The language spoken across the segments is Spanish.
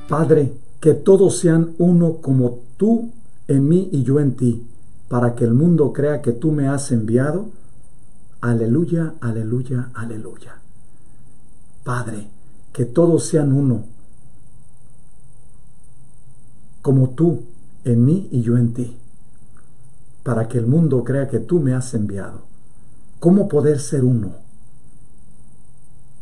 Padre, que todos sean uno como tú en mí y yo en ti, para que el mundo crea que tú me has enviado. Aleluya, aleluya, aleluya. Padre, que todos sean uno, como tú en mí y yo en ti, para que el mundo crea que tú me has enviado. ¿Cómo poder ser uno?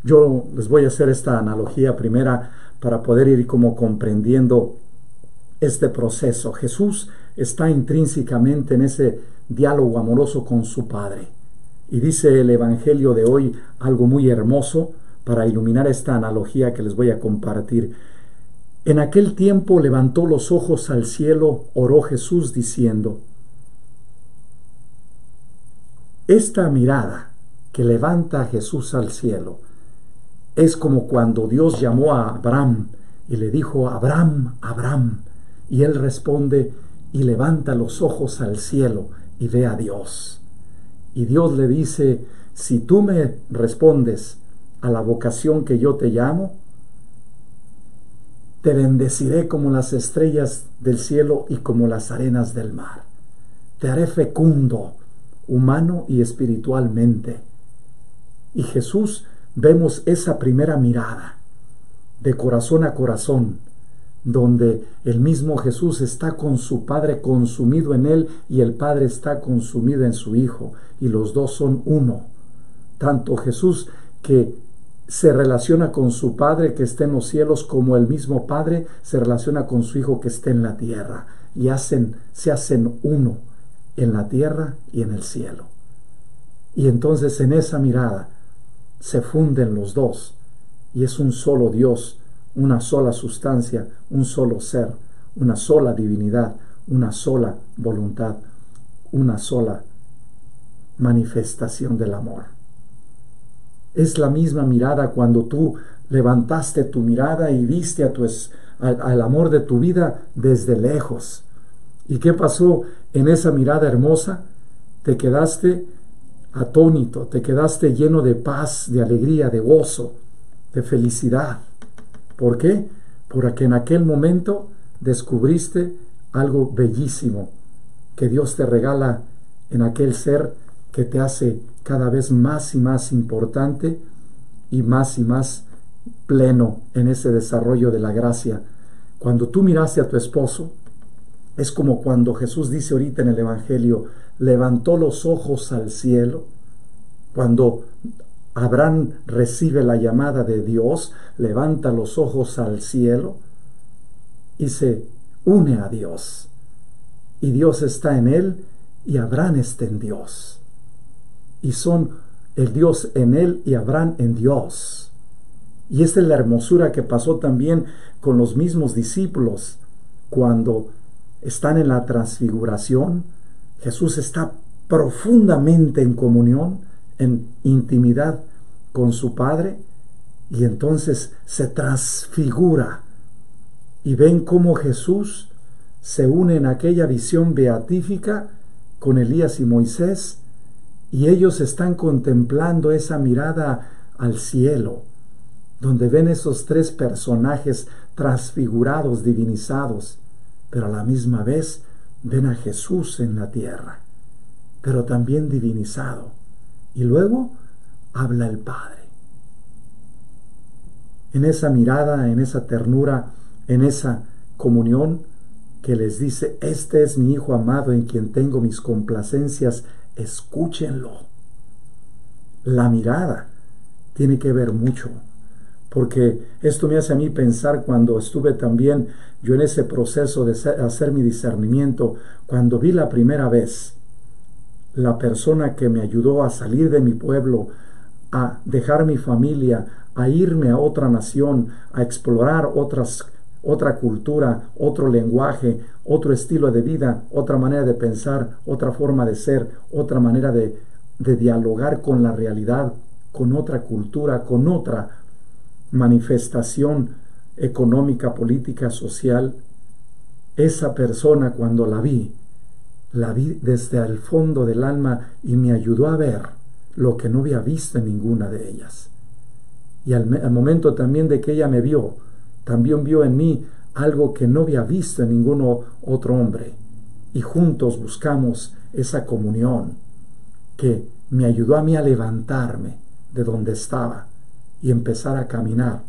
Yo les voy a hacer esta analogía primera para poder ir como comprendiendo este proceso. Jesús está intrínsecamente en ese diálogo amoroso con su Padre. Y dice el Evangelio de hoy algo muy hermoso para iluminar esta analogía que les voy a compartir. En aquel tiempo levantó los ojos al cielo, oró Jesús diciendo: esta mirada que levanta a Jesús al cielo es como cuando Dios llamó a Abraham y le dijo: Abraham, Abraham. Y él responde y levanta los ojos al cielo y ve a Dios. Y Dios le dice: si tú me respondes a la vocación que yo te llamo, te bendeciré como las estrellas del cielo y como las arenas del mar. Te haré fecundo, humano y espiritualmente. Y Jesús, vemos esa primera mirada de corazón a corazón, donde el mismo Jesús está con su Padre consumido en él y el Padre está consumido en su Hijo, y los dos son uno. Tanto Jesús que se relaciona con su Padre que está en los cielos, como el mismo Padre se relaciona con su Hijo que está en la tierra, y se hacen uno en la tierra y en el cielo. Y entonces en esa mirada se funden los dos, y es un solo Dios, una sola sustancia, un solo ser, una sola divinidad, una sola voluntad, una sola manifestación del amor. Es la misma mirada cuando tú levantaste tu mirada y viste al amor de tu vida desde lejos. ¿Y qué pasó en esa mirada hermosa? Te quedaste atónito, te quedaste lleno de paz, de alegría, de gozo, de felicidad. ¿Por qué? Porque en aquel momento descubriste algo bellísimo que Dios te regala en aquel ser que te hace cada vez más y más importante y más pleno en ese desarrollo de la gracia. Cuando tú miraste a tu esposo, es como cuando Jesús dice ahorita en el Evangelio: levantó los ojos al cielo. Cuando Abraham recibe la llamada de Dios, levanta los ojos al cielo y se une a Dios. Y Dios está en él y Abraham está en Dios. Y son el Dios en él y Abraham en Dios. Y esta es la hermosura que pasó también con los mismos discípulos cuando están en la transfiguración. Jesús está profundamente en comunión, en intimidad con su Padre, y entonces se transfigura y ven cómo Jesús se une en aquella visión beatífica con Elías y Moisés, y ellos están contemplando esa mirada al cielo, donde ven esos tres personajes transfigurados, divinizados, pero a la misma vez ven a Jesús en la tierra, pero también divinizado. Y luego habla el Padre. En esa mirada, en esa ternura, en esa comunión que les dice: este es mi Hijo amado en quien tengo mis complacencias, escúchenlo. La mirada tiene que ver mucho, porque esto me hace a mí pensar cuando estuve también yo en ese proceso de hacer mi discernimiento, cuando vi la primera vez la persona que me ayudó a salir de mi pueblo, a dejar mi familia, a irme a otra nación, a explorar otra cultura, otro lenguaje, otro estilo de vida, otra manera de pensar, otra forma de ser, otra manera de dialogar con la realidad, con otra cultura, con otra manifestación económica, política, social. Esa persona, cuando la vi desde el fondo del alma y me ayudó a ver lo que no había visto en ninguna de ellas. Y al momento también de que ella me vio, también vio en mí algo que no había visto en ningún otro hombre. Y juntos buscamos esa comunión que me ayudó a mí a levantarme de donde estaba y empezar a caminar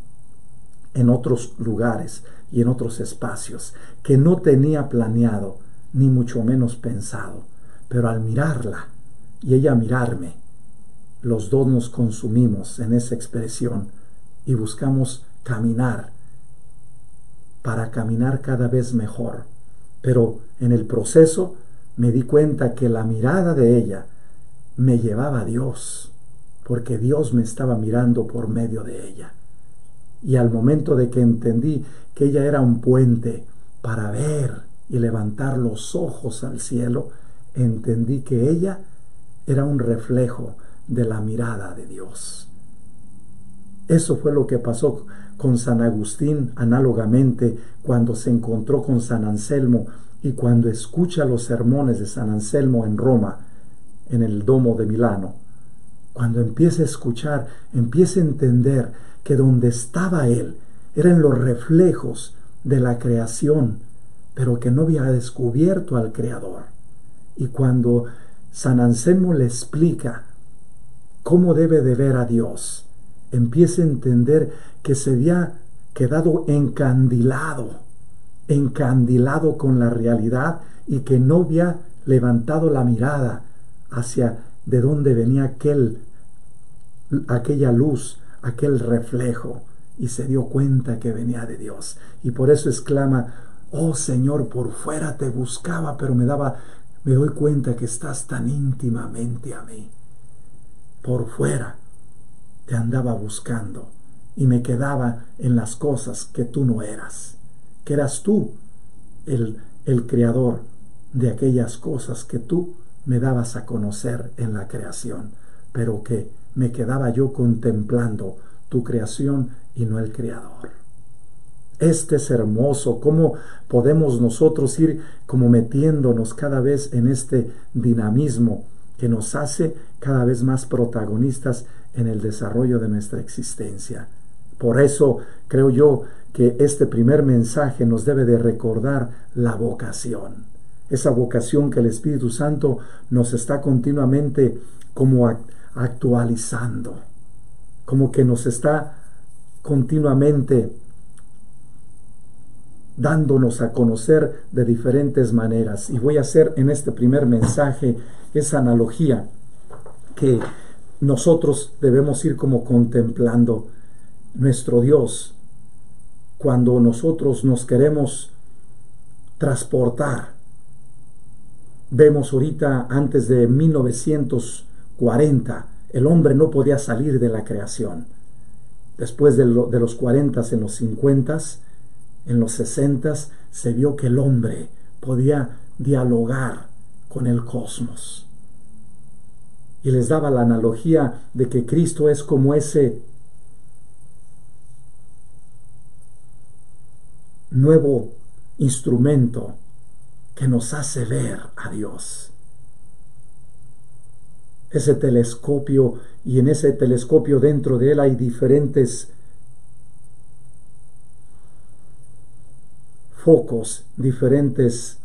en otros lugares y en otros espacios que no tenía planeado, ni mucho menos pensado. Pero al mirarla y ella mirarme, los dos nos consumimos en esa expresión y buscamos caminar para caminar cada vez mejor. Pero en el proceso me di cuenta que la mirada de ella me llevaba a Dios, porque Dios me estaba mirando por medio de ella. Y al momento de que entendí que ella era un puente para ver y levantar los ojos al cielo, entendí que ella era un reflejo de la mirada de Dios. Eso fue lo que pasó con San Agustín, análogamente, cuando se encontró con San Anselmo y cuando escucha los sermones de San Anselmo en Roma, en el Domo de Milano. Cuando empieza a escuchar, empieza a entender que donde estaba él eran los reflejos de la creación, pero que no había descubierto al Creador. Y cuando San Anselmo le explica cómo debe de ver a Dios, empieza a entender que se había quedado encandilado con la realidad y que no había levantado la mirada hacia de dónde venía aquella luz, aquel reflejo, y se dio cuenta que venía de Dios. Y por eso exclama: oh Señor, por fuera te buscaba, pero me doy cuenta que estás tan íntimamente a mí. Por fuera te andaba buscando y me quedaba en las cosas que tú no eras, que eras tú el creador de aquellas cosas que tú me dabas a conocer en la creación, pero que me quedaba yo contemplando tu creación y no el creador. Este es hermoso, cómo podemos nosotros ir como metiéndonos cada vez en este dinamismo que nos hace cada vez más protagonistas en el desarrollo de nuestra existencia. Por eso creo yo que este primer mensaje nos debe de recordar la vocación. Esa vocación que el Espíritu Santo nos está continuamente como actualizando, como que nos está continuamente dándonos a conocer de diferentes maneras. Y voy a hacer en este primer mensaje esa analogía que nosotros debemos ir como contemplando nuestro Dios cuando nosotros nos queremos transportar. Vemos ahorita, antes de 1940, el hombre no podía salir de la creación. Después de los 40, en los 50, en los 60, se vio que el hombre podía dialogar con el cosmos. Y les daba la analogía de que Cristo es como ese nuevo instrumento que nos hace ver a Dios. Ese telescopio, y en ese telescopio dentro de él hay diferentes focos, diferentes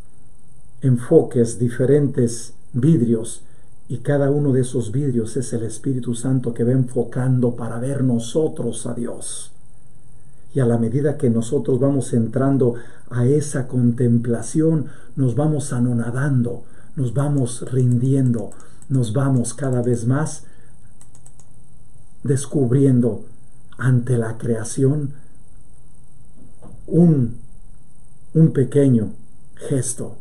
enfoques, diferentes vidrios, y cada uno de esos vidrios es el Espíritu Santo que va enfocando para ver nosotros a Dios. Y a la medida que nosotros vamos entrando a esa contemplación, nos vamos anonadando, nos vamos rindiendo, nos vamos cada vez más descubriendo ante la creación un pequeño gesto,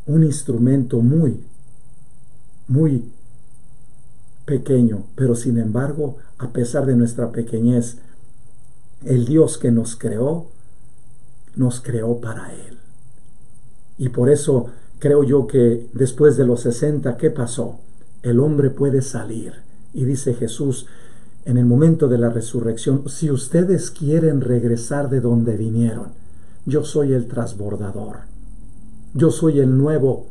un instrumento muy pequeño, pero sin embargo, a pesar de nuestra pequeñez, el Dios que nos creó para Él. Y por eso creo yo que después de los 60, ¿qué pasó? El hombre puede salir. Y dice Jesús en el momento de la resurrección: si ustedes quieren regresar de donde vinieron, yo soy el transbordador. Yo soy el nuevo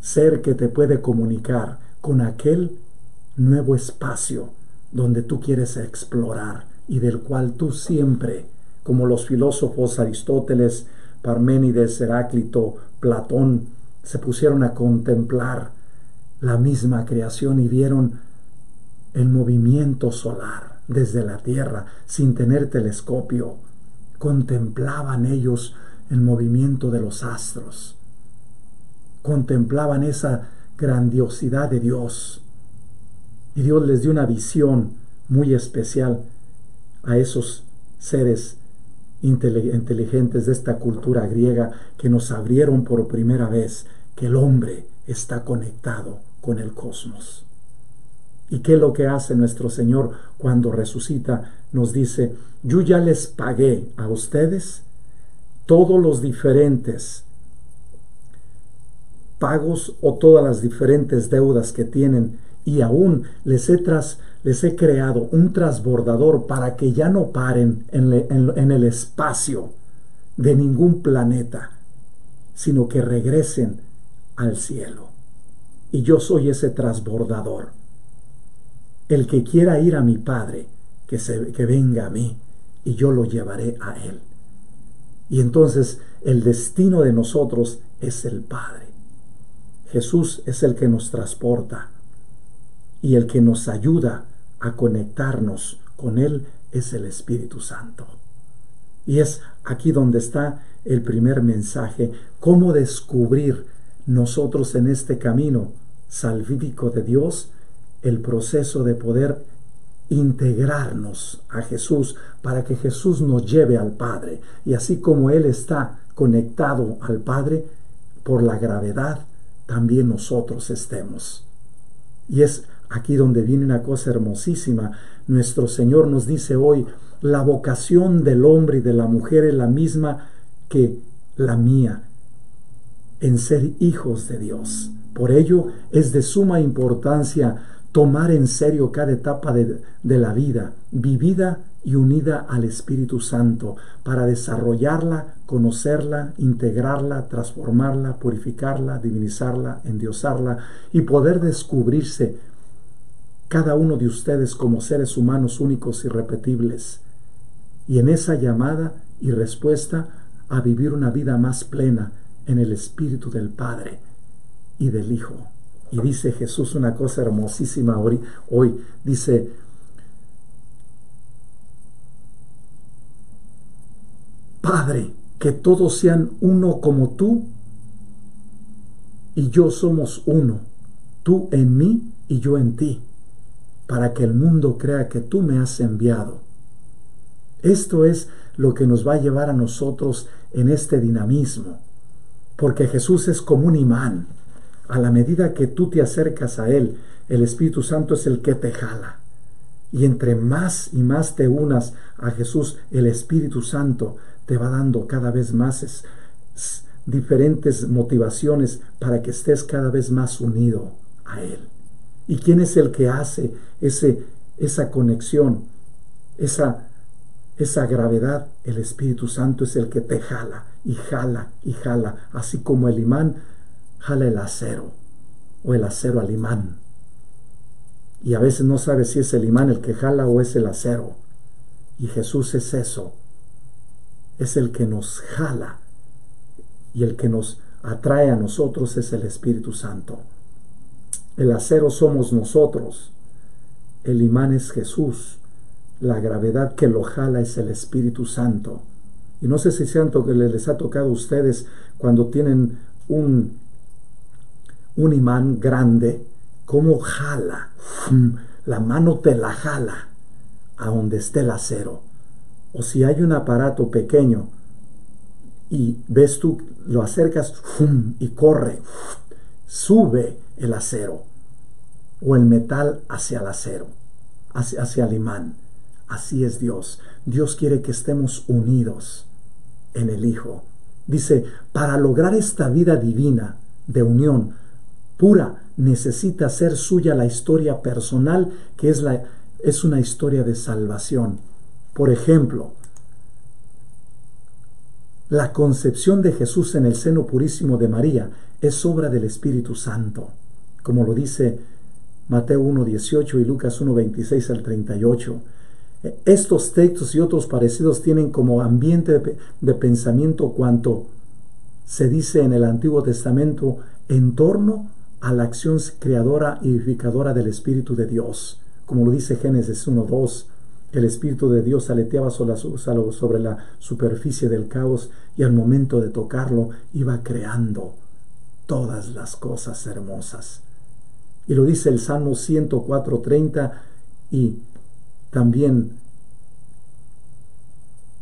ser que te puede comunicar con aquel nuevo espacio donde tú quieres explorar y del cual tú siempre, como los filósofos Aristóteles, Parménides, Heráclito, Platón, se pusieron a contemplar la misma creación y vieron el movimiento solar desde la Tierra sin tener telescopio. Contemplaban ellos el movimiento de los astros. Contemplaban esa grandiosidad de Dios. Y Dios les dio una visión muy especial a esos seres inteligentes de esta cultura griega que nos abrieron por primera vez que el hombre está conectado con el cosmos. ¿Y qué es lo que hace nuestro Señor cuando resucita? Nos dice: yo ya les pagué a ustedes todos los diferentes pagos o todas las diferentes deudas que tienen, y aún les he creado un transbordador para que ya no paren en el espacio de ningún planeta, sino que regresen al cielo. Y yo soy ese transbordador. El que quiera ir a mi Padre, que venga a mí, y yo lo llevaré a Él. Y entonces el destino de nosotros es el Padre. Jesús es el que nos transporta, y el que nos ayuda a conectarnos con Él es el Espíritu Santo. Y es aquí donde está el primer mensaje: cómo descubrir nosotros en este camino salvífico de Dios el proceso de poder integrarnos a Jesús para que Jesús nos lleve al Padre. Y así como Él está conectado al Padre por la gravedad, también nosotros estemos. Y es aquí donde viene una cosa hermosísima. Nuestro Señor nos dice hoy: la vocación del hombre y de la mujer es la misma que la mía, en ser hijos de Dios. Por ello es de suma importancia tomar en serio cada etapa de la vida, vivida y unida al Espíritu Santo, para desarrollarla, conocerla, integrarla, transformarla, purificarla, divinizarla, endiosarla, y poder descubrirse cada uno de ustedes como seres humanos únicos y irrepetibles. Y en esa llamada y respuesta a vivir una vida más plena en el Espíritu del Padre y del Hijo. Y dice Jesús una cosa hermosísima hoy. Dice: Padre, que todos sean uno como tú y yo somos uno, tú en mí y yo en ti, para que el mundo crea que tú me has enviado. Esto es lo que nos va a llevar a nosotros en este dinamismo, porque Jesús es como un imán. A la medida que tú te acercas a Él, el Espíritu Santo es el que te jala. Y entre más y más te unas a Jesús, el Espíritu Santo te va dando cada vez más diferentes motivaciones para que estés cada vez más unido a Él. ¿Y quién es el que hace esa conexión, esa gravedad? El Espíritu Santo es el que te jala y jala y jala, así como el imán jala el acero o el acero al imán. Y a veces no sabes si es el imán el que jala o es el acero. Y Jesús es eso. Es el que nos jala, y el que nos atrae a nosotros es el Espíritu Santo. El acero somos nosotros. El imán es Jesús. La gravedad que lo jala es el Espíritu Santo. Y no sé si les ha tocado a ustedes cuando tienen un imán grande, cómo jala. La mano te la jala a donde esté el acero. O si hay un aparato pequeño y ves tú, lo acercas y corre, sube el acero o el metal hacia el acero, hacia el imán. Así es Dios. Dios quiere que estemos unidos en el Hijo. Dice: para lograr esta vida divina de unión pura, necesita ser suya la historia personal, que es una historia de salvación. Por ejemplo, la concepción de Jesús en el seno purísimo de María es obra del Espíritu Santo, como lo dice Mateo 1:18 y Lucas 1:26 al 38. Estos textos y otros parecidos tienen como ambiente de pensamiento cuanto se dice en el Antiguo Testamento en torno a la acción creadora y vivificadora del Espíritu de Dios. Como lo dice Génesis 1:2, el Espíritu de Dios aleteaba sobre la superficie del caos y al momento de tocarlo iba creando todas las cosas hermosas. Y lo dice el Salmo 104:30 y también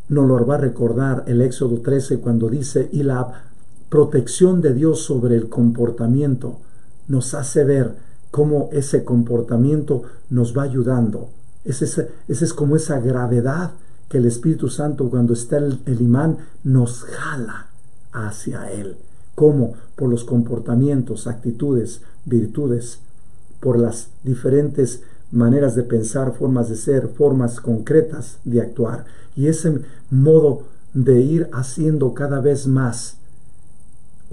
nos lo va a recordar el Éxodo 13 cuando dice, y la protección de Dios sobre el comportamiento nos hace ver cómo ese comportamiento nos va ayudando. Esa es como esa gravedad que el Espíritu Santo, cuando está el imán, nos jala hacia Él. ¿Cómo? Por los comportamientos, actitudes, virtudes, por las diferentes maneras de pensar, formas de ser, formas concretas de actuar. Y ese modo de ir haciendo cada vez más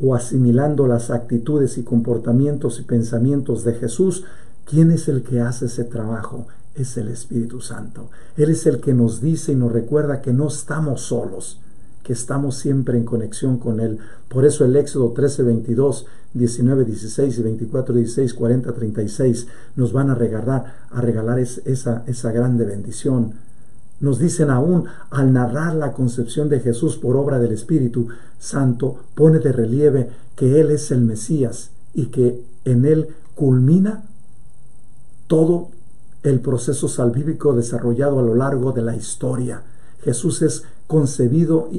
o asimilando las actitudes y comportamientos y pensamientos de Jesús, ¿quién es el que hace ese trabajo? Es el Espíritu Santo. Él es el que nos dice y nos recuerda que no estamos solos, que estamos siempre en conexión con Él. Por eso el Éxodo 13:22, 19:16 y 24:16, 40:36 nos van a regalar esa grande bendición. Nos dicen aún, al narrar la concepción de Jesús por obra del Espíritu Santo, pone de relieve que Él es el Mesías y que en Él culmina todo el proceso salvífico desarrollado a lo largo de la historia. Jesús es concebido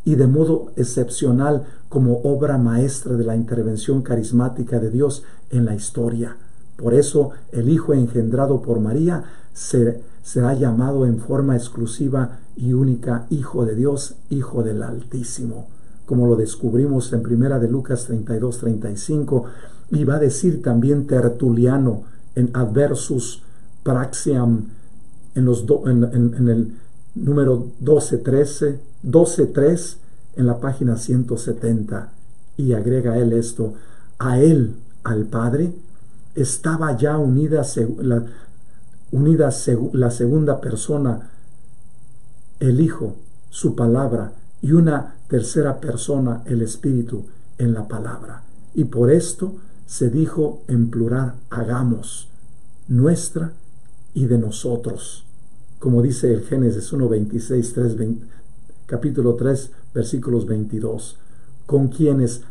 y de modo excepcional como obra maestra de la intervención carismática de Dios en la historia. Por eso el Hijo engendrado por María será llamado en forma exclusiva y única Hijo de Dios, Hijo del Altísimo, como lo descubrimos en Primera de Lucas 32:35, y va a decir también Tertuliano en Adversus Praxiam en el número 12:3 en la página 170, y agrega él esto: a Él, al Padre, estaba ya unida la segunda persona, el Hijo, su palabra, y una tercera persona, el Espíritu, en la palabra. Y por esto se dijo en plural, hagamos, nuestra y de nosotros, como dice el Génesis 1:26, capítulo 3, versículos 22, con quienes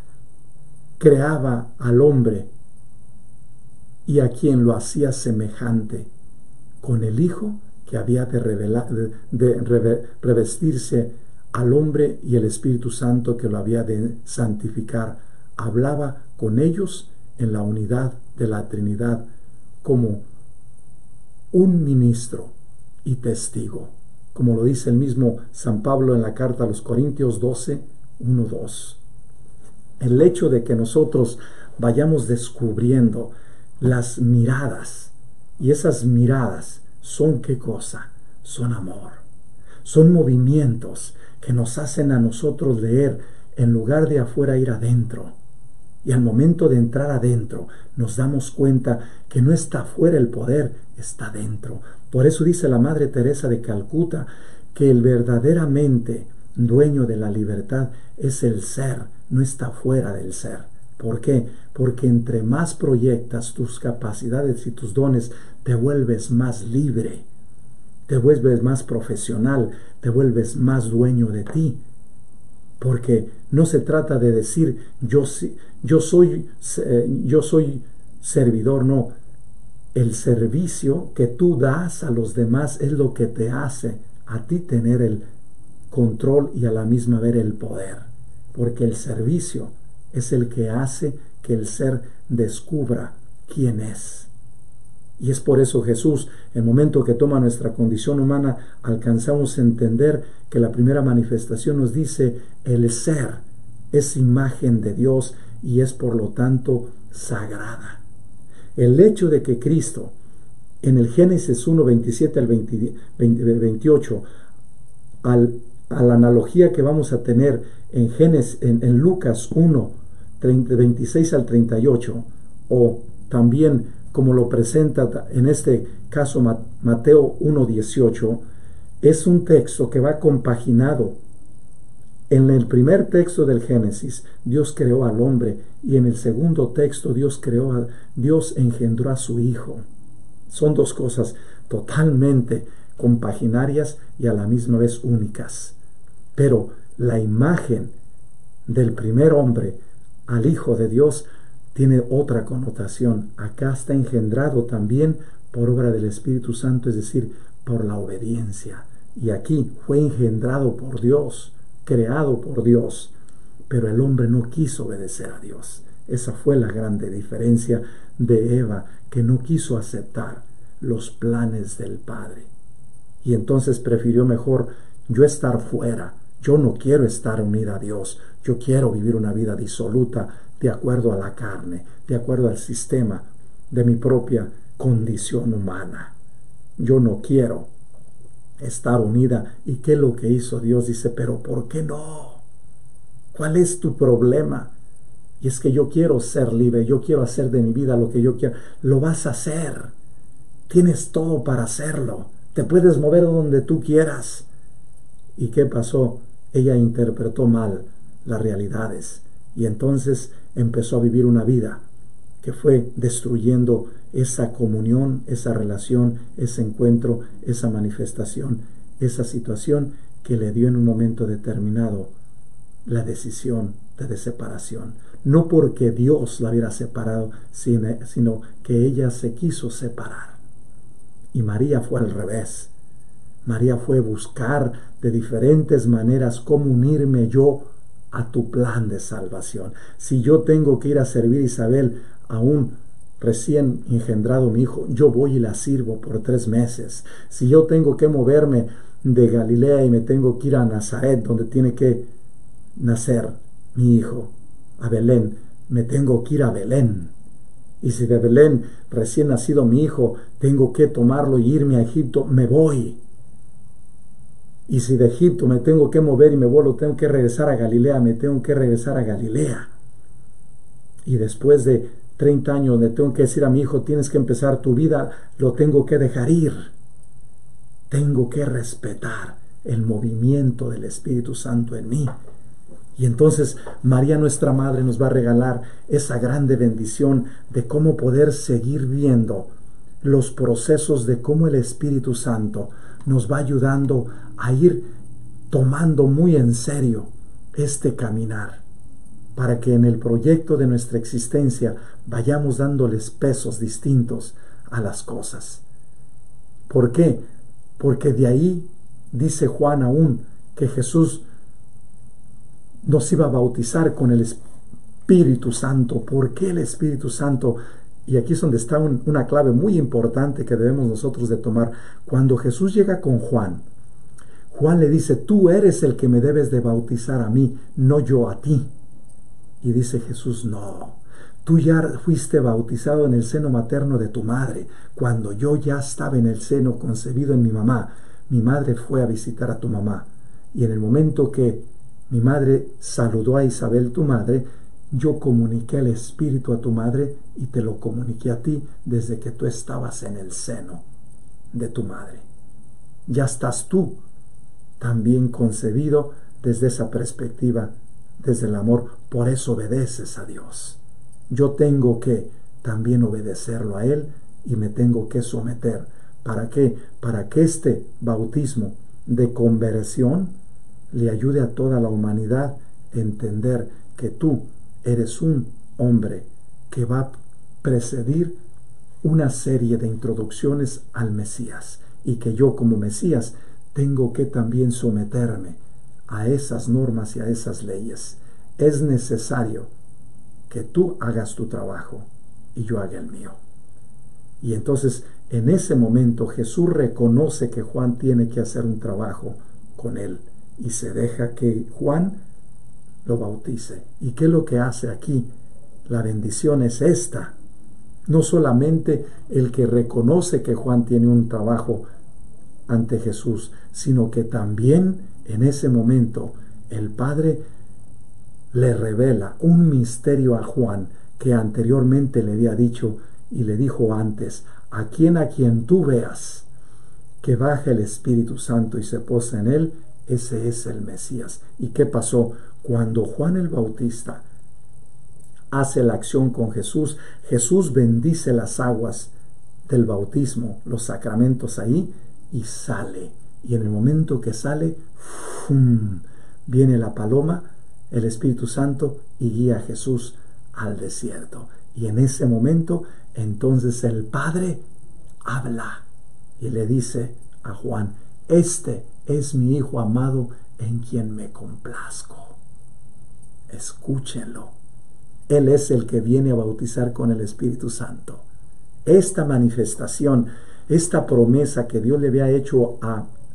creaba al hombre y a quien lo hacía semejante, con el Hijo que había de revestirse al hombre y el Espíritu Santo que lo había de santificar. Hablaba con ellos en la unidad de la Trinidad como un ministro y testigo, como lo dice el mismo San Pablo en la carta a los Corintios 12:1-2. El hecho de que nosotros vayamos descubriendo las miradas, y esas miradas son ¿qué cosa? Son amor, son movimientos que nos hacen a nosotros leer en lugar de afuera ir adentro. Y al momento de entrar adentro nos damos cuenta que no está afuera el poder, está dentro. Por eso dice la Madre Teresa de Calcuta que el verdaderamente dueño de la libertad es el ser, no está fuera del ser. ¿Por qué? Porque entre más proyectas tus capacidades y tus dones, te vuelves más libre, te vuelves más profesional, te vuelves más dueño de ti. Porque no se trata de decir yo soy servidor, no. El servicio que tú das a los demás es lo que te hace a ti tener el control y a la misma vez el poder. Porque el servicio es el que hace que el ser descubra quién es. Y es por eso Jesús, en el momento que toma nuestra condición humana, alcanzamos a entender que la primera manifestación nos dice el ser es imagen de Dios y es por lo tanto sagrada. El hecho de que Cristo en el Génesis 1:27 al 28, a la analogía que vamos a tener en Lucas 1:26 al 38, o también como lo presenta en este caso Mateo 1:18, es un texto que va compaginado. En el primer texto del Génesis, Dios creó al hombre, y en el segundo texto Dios engendró a su Hijo. Son dos cosas totalmente compaginarias y a la misma vez únicas. Pero la imagen del primer hombre al Hijo de Dios tiene otra connotación. Acá está engendrado también por obra del Espíritu Santo, es decir, por la obediencia. Y aquí fue engendrado por Dios, creado por Dios, pero el hombre no quiso obedecer a Dios. Esa fue la grande diferencia de Eva, que no quiso aceptar los planes del Padre. Y entonces prefirió mejor yo estar fuera. Yo no quiero estar unida a Dios. Yo quiero vivir una vida disoluta de acuerdo a la carne, de acuerdo al sistema de mi propia condición humana. Yo no quiero estar unida. ¿Y qué es lo que hizo Dios? Dice, pero ¿por qué no? ¿Cuál es tu problema? Y es que yo quiero ser libre, yo quiero hacer de mi vida lo que yo quiero. Lo vas a hacer. Tienes todo para hacerlo. Te puedes mover donde tú quieras. ¿Y qué pasó? Ella interpretó mal las realidades y entonces empezó a vivir una vida que fue destruyendo esa comunión, esa relación, ese encuentro, esa manifestación, esa situación que le dio en un momento determinado la decisión de separación. No porque Dios la hubiera separado, sino que ella se quiso separar. Y María fue al revés. María fue buscar de diferentes maneras cómo unirme yo a tu plan de salvación. Si yo tengo que ir a servir a Isabel, a un recién engendrado mi hijo, yo voy y la sirvo por 3 meses. Si yo tengo que moverme de Galilea y me tengo que ir a Nazaret, donde tiene que nacer mi hijo, a Belén, me tengo que ir a Belén. Y si de Belén, recién nacido mi hijo, tengo que tomarlo y irme a Egipto, me voy. Y si de Egipto me tengo que mover y me vuelvo, tengo que regresar a Galilea, me tengo que regresar a Galilea. Y después de 30 años le tengo que decir a mi hijo, tienes que empezar tu vida, lo tengo que dejar ir. Tengo que respetar el movimiento del Espíritu Santo en mí. Y entonces María, nuestra Madre, nos va a regalar esa grande bendición de cómo poder seguir viendo los procesos de cómo el Espíritu Santo nos va ayudando a ir tomando muy en serio este caminar, para que en el proyecto de nuestra existencia vayamos dándoles pesos distintos a las cosas. ¿Por qué? Porque de ahí dice Juan aún que Jesús nos iba a bautizar con el Espíritu Santo. ¿Por qué el Espíritu Santo? Y aquí es donde está una clave muy importante que debemos nosotros de tomar. Cuando Jesús llega con Juan, Juan le dice, tú eres el que me debes de bautizar a mí, no yo a ti. Y dice Jesús, no, tú ya fuiste bautizado en el seno materno de tu madre. Cuando yo ya estaba en el seno concebido en mi mamá, mi madre fue a visitar a tu mamá. Y en el momento que mi madre saludó a Isabel, tu madre, yo comuniqué el Espíritu a tu madre y te lo comuniqué a ti desde que tú estabas en el seno de tu madre. Ya estás tú también concebido desde esa perspectiva, desde el amor. Por eso obedeces a Dios. Yo tengo que también obedecerlo a Él y me tengo que someter. ¿Para qué? Para que este bautismo de conversión le ayude a toda la humanidad a entender que tú eres un hombre que va a precedir una serie de introducciones al Mesías y que yo como Mesías tengo que también someterme a esas normas y a esas leyes. Es necesario que tú hagas tu trabajo y yo haga el mío. Y entonces en ese momento Jesús reconoce que Juan tiene que hacer un trabajo con él y se deja que Juan lo bautice. ¿Y qué es lo que hace aquí? La bendición es esta. No solamente el que reconoce que Juan tiene un trabajo ante Jesús, sino que también en ese momento el Padre le revela un misterio a Juan que anteriormente le había dicho y le dijo antes, a quien tú veas que baja el Espíritu Santo y se posa en él, ese es el Mesías. ¿Y qué pasó? Cuando Juan el Bautista hace la acción con Jesús, Jesús bendice las aguas del bautismo, los sacramentos ahí, y sale. Y en el momento que sale, ¡fum!, viene la paloma, el Espíritu Santo, y guía a Jesús al desierto. Y en ese momento, entonces el Padre habla y le dice a Juan: este es mi Hijo amado en quien me complazco. Escúchenlo. Él es el que viene a bautizar con el Espíritu Santo. Esta manifestación, esta promesa que Dios le había hecho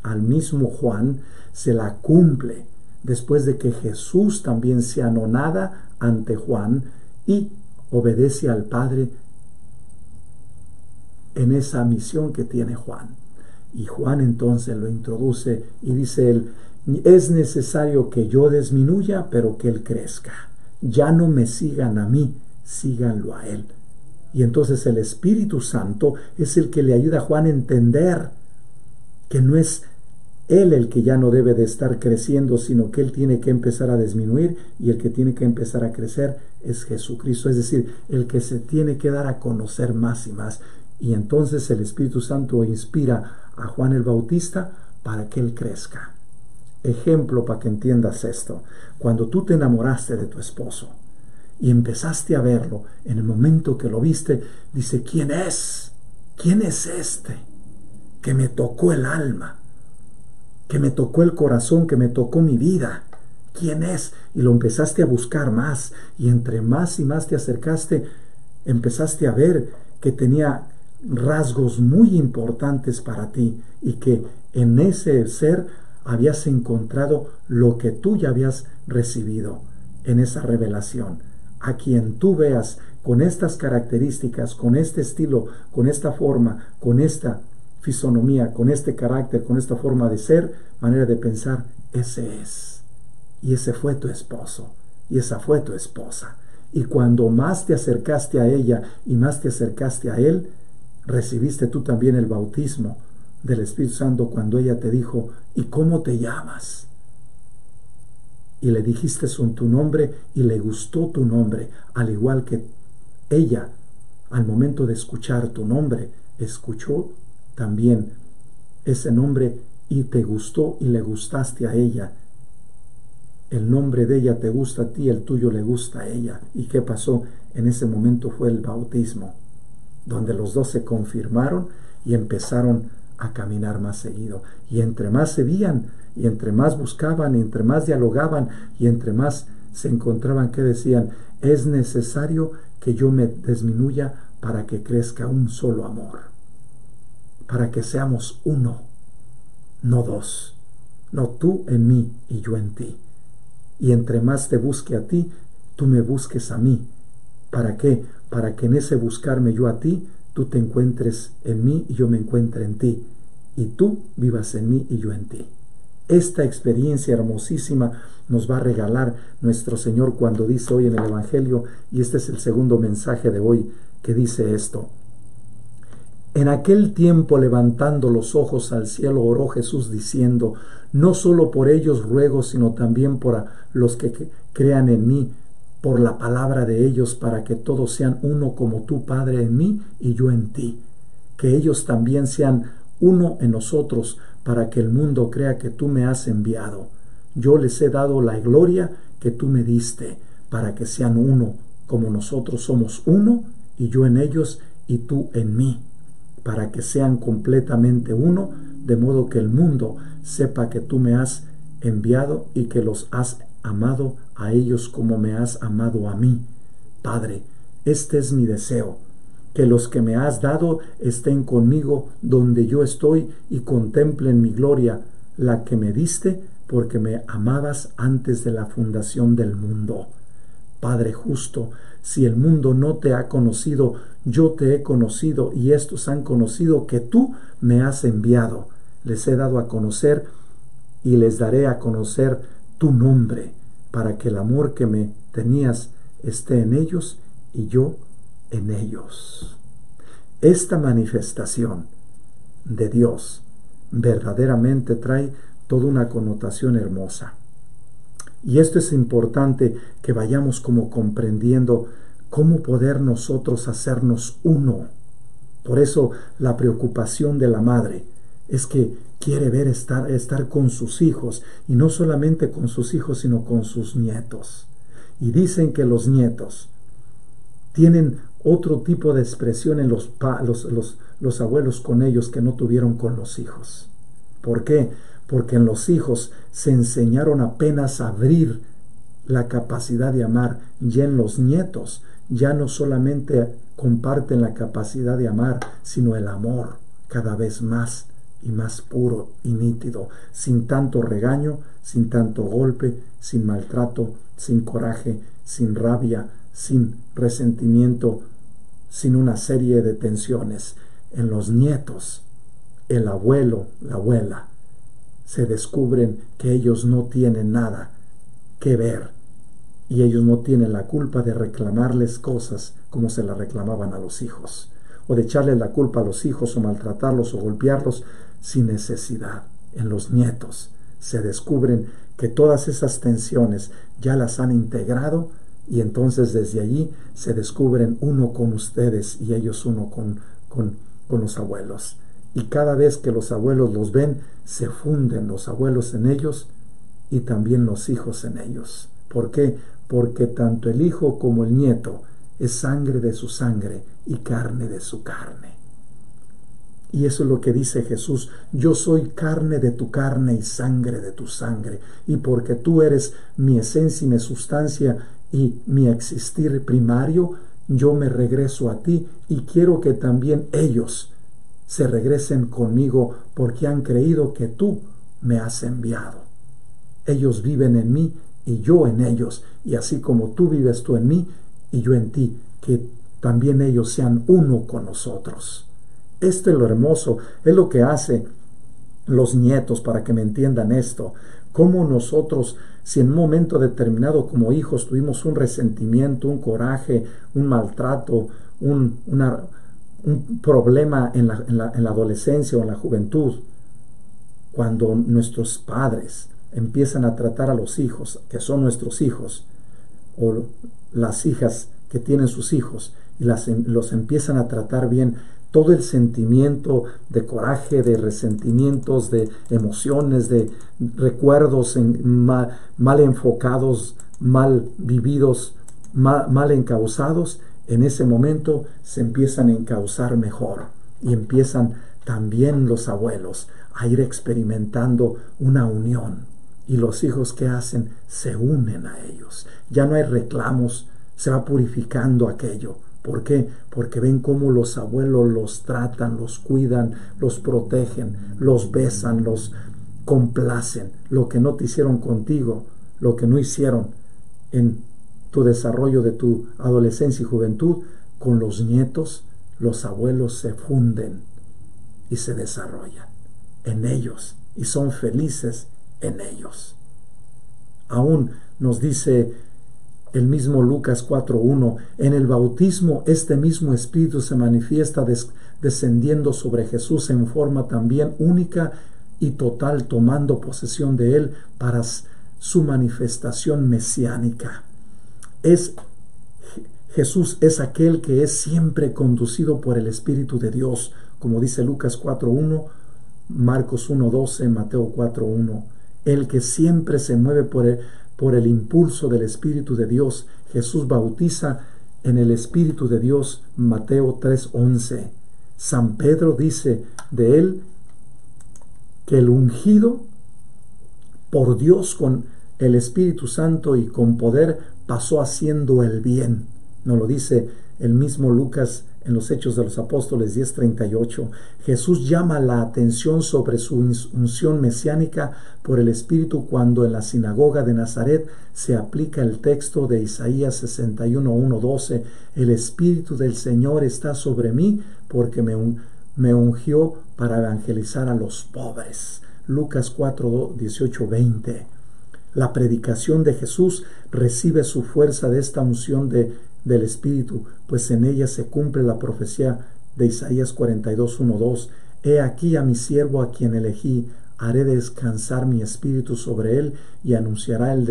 al mismo Juan, se la cumple después de que Jesús también se anonada ante Juan y obedece al Padre en esa misión que tiene Juan. Y Juan entonces lo introduce y dice él: es necesario que yo disminuya, pero que él crezca. Ya no me sigan a mí, síganlo a él. Y entonces el Espíritu Santo es el que le ayuda a Juan a entender que no es él el que ya no debe de estar creciendo, sino que él tiene que empezar a disminuir, y el que tiene que empezar a crecer es Jesucristo, es decir, el que se tiene que dar a conocer más y más. Y entonces el Espíritu Santo inspira a Juan el Bautista para que él crezca. Ejemplo para que entiendas esto: cuando tú te enamoraste de tu esposo y empezaste a verlo, en el momento que lo viste, dice: ¿quién es? ¿Quién es este que me tocó el alma, que me tocó el corazón, que me tocó mi vida? ¿Quién es? Y lo empezaste a buscar más, y entre más y más te acercaste, empezaste a ver que tenía rasgos muy importantes para ti, y que en ese ser habías encontrado lo que tú ya habías recibido en esa revelación. A quien tú veas con estas características, con este estilo, con esta forma, con esta fisonomía, con este carácter, con esta forma de ser, manera de pensar, ese es. Y ese fue tu esposo, y esa fue tu esposa. Y cuando más te acercaste a ella y más te acercaste a él, recibiste tú también el bautismo del Espíritu Santo cuando ella te dijo: ¿y cómo te llamas? Y le dijiste tu nombre, y le gustó tu nombre, al igual que ella, al momento de escuchar tu nombre, escuchó también ese nombre y te gustó y le gustaste a ella. El nombre de ella te gusta a ti, el tuyo le gusta a ella. ¿Y qué pasó? En ese momento fue el bautismo, donde los dos se confirmaron y empezaron a caminar más seguido. Y entre más se veían, y entre más buscaban, y entre más dialogaban, y entre más se encontraban, que decían: es necesario que yo me disminuya para que crezca un solo amor, para que seamos uno, no dos, no tú en mí y yo en ti. Y entre más te busque a ti, tú me busques a mí. ¿Para qué? Para que en ese buscarme yo a ti, tú te encuentres en mí y yo me encuentre en ti, y tú vivas en mí y yo en ti. Esta experiencia hermosísima nos va a regalar nuestro Señor cuando dice hoy en el Evangelio, y este es el segundo mensaje de hoy, que dice esto: en aquel tiempo, levantando los ojos al cielo, oró Jesús diciendo: no solo por ellos ruego, sino también por los que crean en mí, por la palabra de ellos, para que todos sean uno como tú, Padre, en mí y yo en ti. Que ellos también sean uno en nosotros, para que el mundo crea que tú me has enviado. Yo les he dado la gloria que tú me diste, para que sean uno, como nosotros somos uno, y yo en ellos y tú en mí, para que sean completamente uno, de modo que el mundo sepa que tú me has enviado y que los has amado a ellos como me has amado a mí. Padre, este es mi deseo, que los que me has dado estén conmigo donde yo estoy y contemplen mi gloria, la que me diste porque me amabas antes de la fundación del mundo. Padre justo, si el mundo no te ha conocido, yo te he conocido, y estos han conocido que tú me has enviado. Les he dado a conocer y les daré a conocer tu nombre, para que el amor que me tenías esté en ellos y yo en ellos. Esta manifestación de Dios verdaderamente trae toda una connotación hermosa. Y esto es importante que vayamos como comprendiendo cómo poder nosotros hacernos uno. Por eso la preocupación de la madre es que quiere ver estar con sus hijos, y no solamente con sus hijos, sino con sus nietos. Y dicen que los nietos tienen otro tipo de expresión en los abuelos con ellos que no tuvieron con los hijos. ¿Por qué? Porque en los hijos se enseñaron apenas a abrir la capacidad de amar, y en los nietos ya no solamente comparten la capacidad de amar, sino el amor cada vez más y más puro y nítido, sin tanto regaño, sin tanto golpe, sin maltrato, sin coraje, sin rabia, sin resentimiento, sin una serie de tensiones. En los nietos, el abuelo, la abuela, se descubren que ellos no tienen nada que ver, y ellos no tienen la culpa de reclamarles cosas como se las reclamaban a los hijos, o de echarles la culpa a los hijos, o maltratarlos o golpearlos sin necesidad. En los nietos se descubren que todas esas tensiones ya las han integrado, y entonces desde allí se descubren uno con ustedes y ellos uno con los abuelos. Y cada vez que los abuelos los ven, se funden los abuelos en ellos y también los hijos en ellos. ¿Por qué? Porque tanto el hijo como el nieto es sangre de su sangre y carne de su carne. Y eso es lo que dice Jesús: yo soy carne de tu carne y sangre de tu sangre. Y porque tú eres mi esencia y mi sustancia y mi existir primario, yo me regreso a ti, y quiero que también ellos se regresen conmigo, porque han creído que tú me has enviado. Ellos viven en mí y yo en ellos, y así como tú vives tú en mí y yo en ti, que también ellos sean uno con nosotros. Esto es lo hermoso, es lo que hace los nietos, para que me entiendan esto. Cómo nosotros, si en un momento determinado como hijos tuvimos un resentimiento, un coraje, un maltrato, un problema en la adolescencia o en la juventud, cuando nuestros padres empiezan a tratar a los hijos, que son nuestros hijos, o las hijas que tienen sus hijos, y los empiezan a tratar bien, todo el sentimiento de coraje, de resentimientos, de emociones, de recuerdos mal enfocados, mal vividos, mal encauzados, en ese momento se empiezan a encauzar mejor, y empiezan también los abuelos a ir experimentando una unión, y los hijos, ¿qué hacen? Se unen a ellos. Ya no hay reclamos, se va purificando aquello. ¿Por qué? Porque ven cómo los abuelos los tratan, los cuidan, los protegen, los besan, los complacen. Lo que no te hicieron contigo, lo que no hicieron en tu desarrollo de tu adolescencia y juventud, con los nietos, los abuelos se funden y se desarrollan en ellos y son felices en ellos. Aún nos dice el mismo Lucas 4:1, en el bautismo este mismo Espíritu se manifiesta descendiendo sobre Jesús en forma también única y total, tomando posesión de él para su manifestación mesiánica. Jesús es aquel que es siempre conducido por el Espíritu de Dios, como dice Lucas 4:1, Marcos 1:12, Mateo 4:1. El que siempre se mueve por el impulso del Espíritu de Dios. Jesús bautiza en el Espíritu de Dios, Mateo 3:11. San Pedro dice de él que el ungido por Dios con el Espíritu Santo y con poder pasó haciendo el bien. Nos lo dice el mismo Lucas en los Hechos de los Apóstoles 10:38. Jesús llama la atención sobre su unción mesiánica por el Espíritu cuando en la sinagoga de Nazaret se aplica el texto de Isaías 61:1-12. El Espíritu del Señor está sobre mí porque me ungió para evangelizar a los pobres. Lucas 4:18-20. La predicación de Jesús recibe su fuerza de esta unción del Espíritu, pues en ella se cumple la profecía de Isaías 42:1-2. He aquí a mi siervo a quien elegí, haré descansar mi espíritu sobre él y anunciará el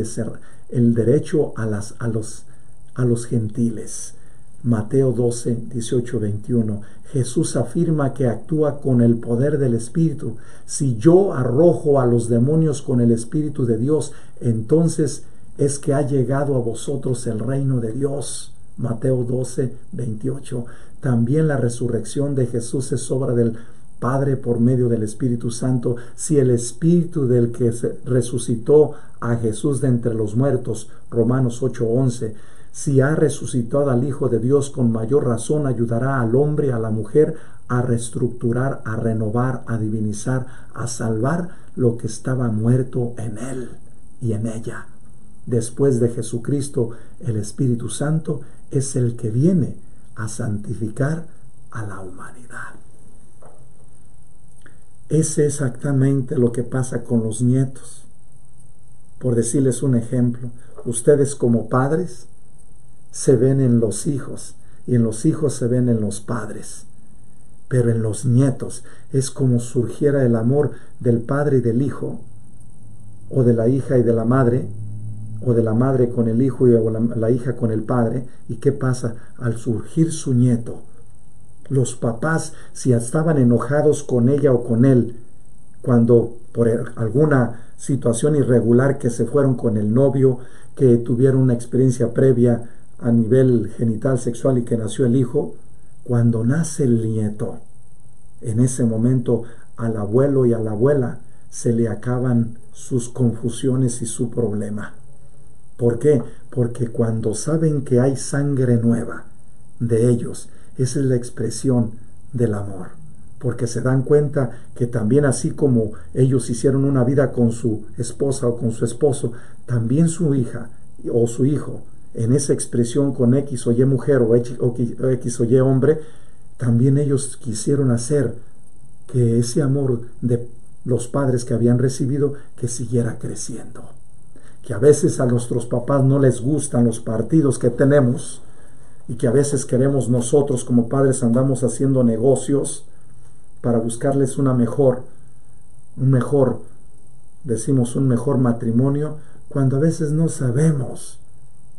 derecho a los gentiles. Mateo 12, 18, 21. Jesús afirma que actúa con el poder del Espíritu. Si yo arrojo a los demonios con el Espíritu de Dios, entonces es que ha llegado a vosotros el reino de Dios. Mateo 12, 28. También la resurrección de Jesús es obra del Padre por medio del Espíritu Santo. Si el Espíritu del que resucitó a Jesús de entre los muertos, Romanos 8:11, si ha resucitado al Hijo de Dios, con mayor razón ayudará al hombre, a la mujer, a reestructurar, a renovar, a divinizar, a salvar lo que estaba muerto en él y en ella. Después de Jesucristo, el Espíritu Santo es el que viene a santificar a la humanidad. Es exactamente lo que pasa con los nietos. Por decirles un ejemplo, ustedes como padres se ven en los hijos y en los hijos se ven en los padres. Pero en los nietos es como surgiera el amor del padre y del hijo, o de la hija y de la madre, o de la madre con el hijo y la hija con el padre. ¿Y qué pasa? Al surgir su nieto, los papás, si estaban enojados con ella o con él, cuando por alguna situación irregular que se fueron con el novio, que tuvieron una experiencia previa a nivel genital sexual y que nació el hijo, cuando nace el nieto, en ese momento al abuelo y a la abuela se le acaban sus confusiones y su problema. ¿Por qué? Porque cuando saben que hay sangre nueva de ellos, esa es la expresión del amor. Porque se dan cuenta que también, así como ellos hicieron una vida con su esposa o con su esposo, también su hija o su hijo, en esa expresión con X o Y mujer o X o Y hombre, también ellos quisieron hacer que ese amor de los padres que habían recibido, que siguiera creciendo. Que a veces a nuestros papás no les gustan los partidos que tenemos, y que a veces queremos nosotros como padres, andamos haciendo negocios para buscarles un mejor matrimonio, cuando a veces no sabemos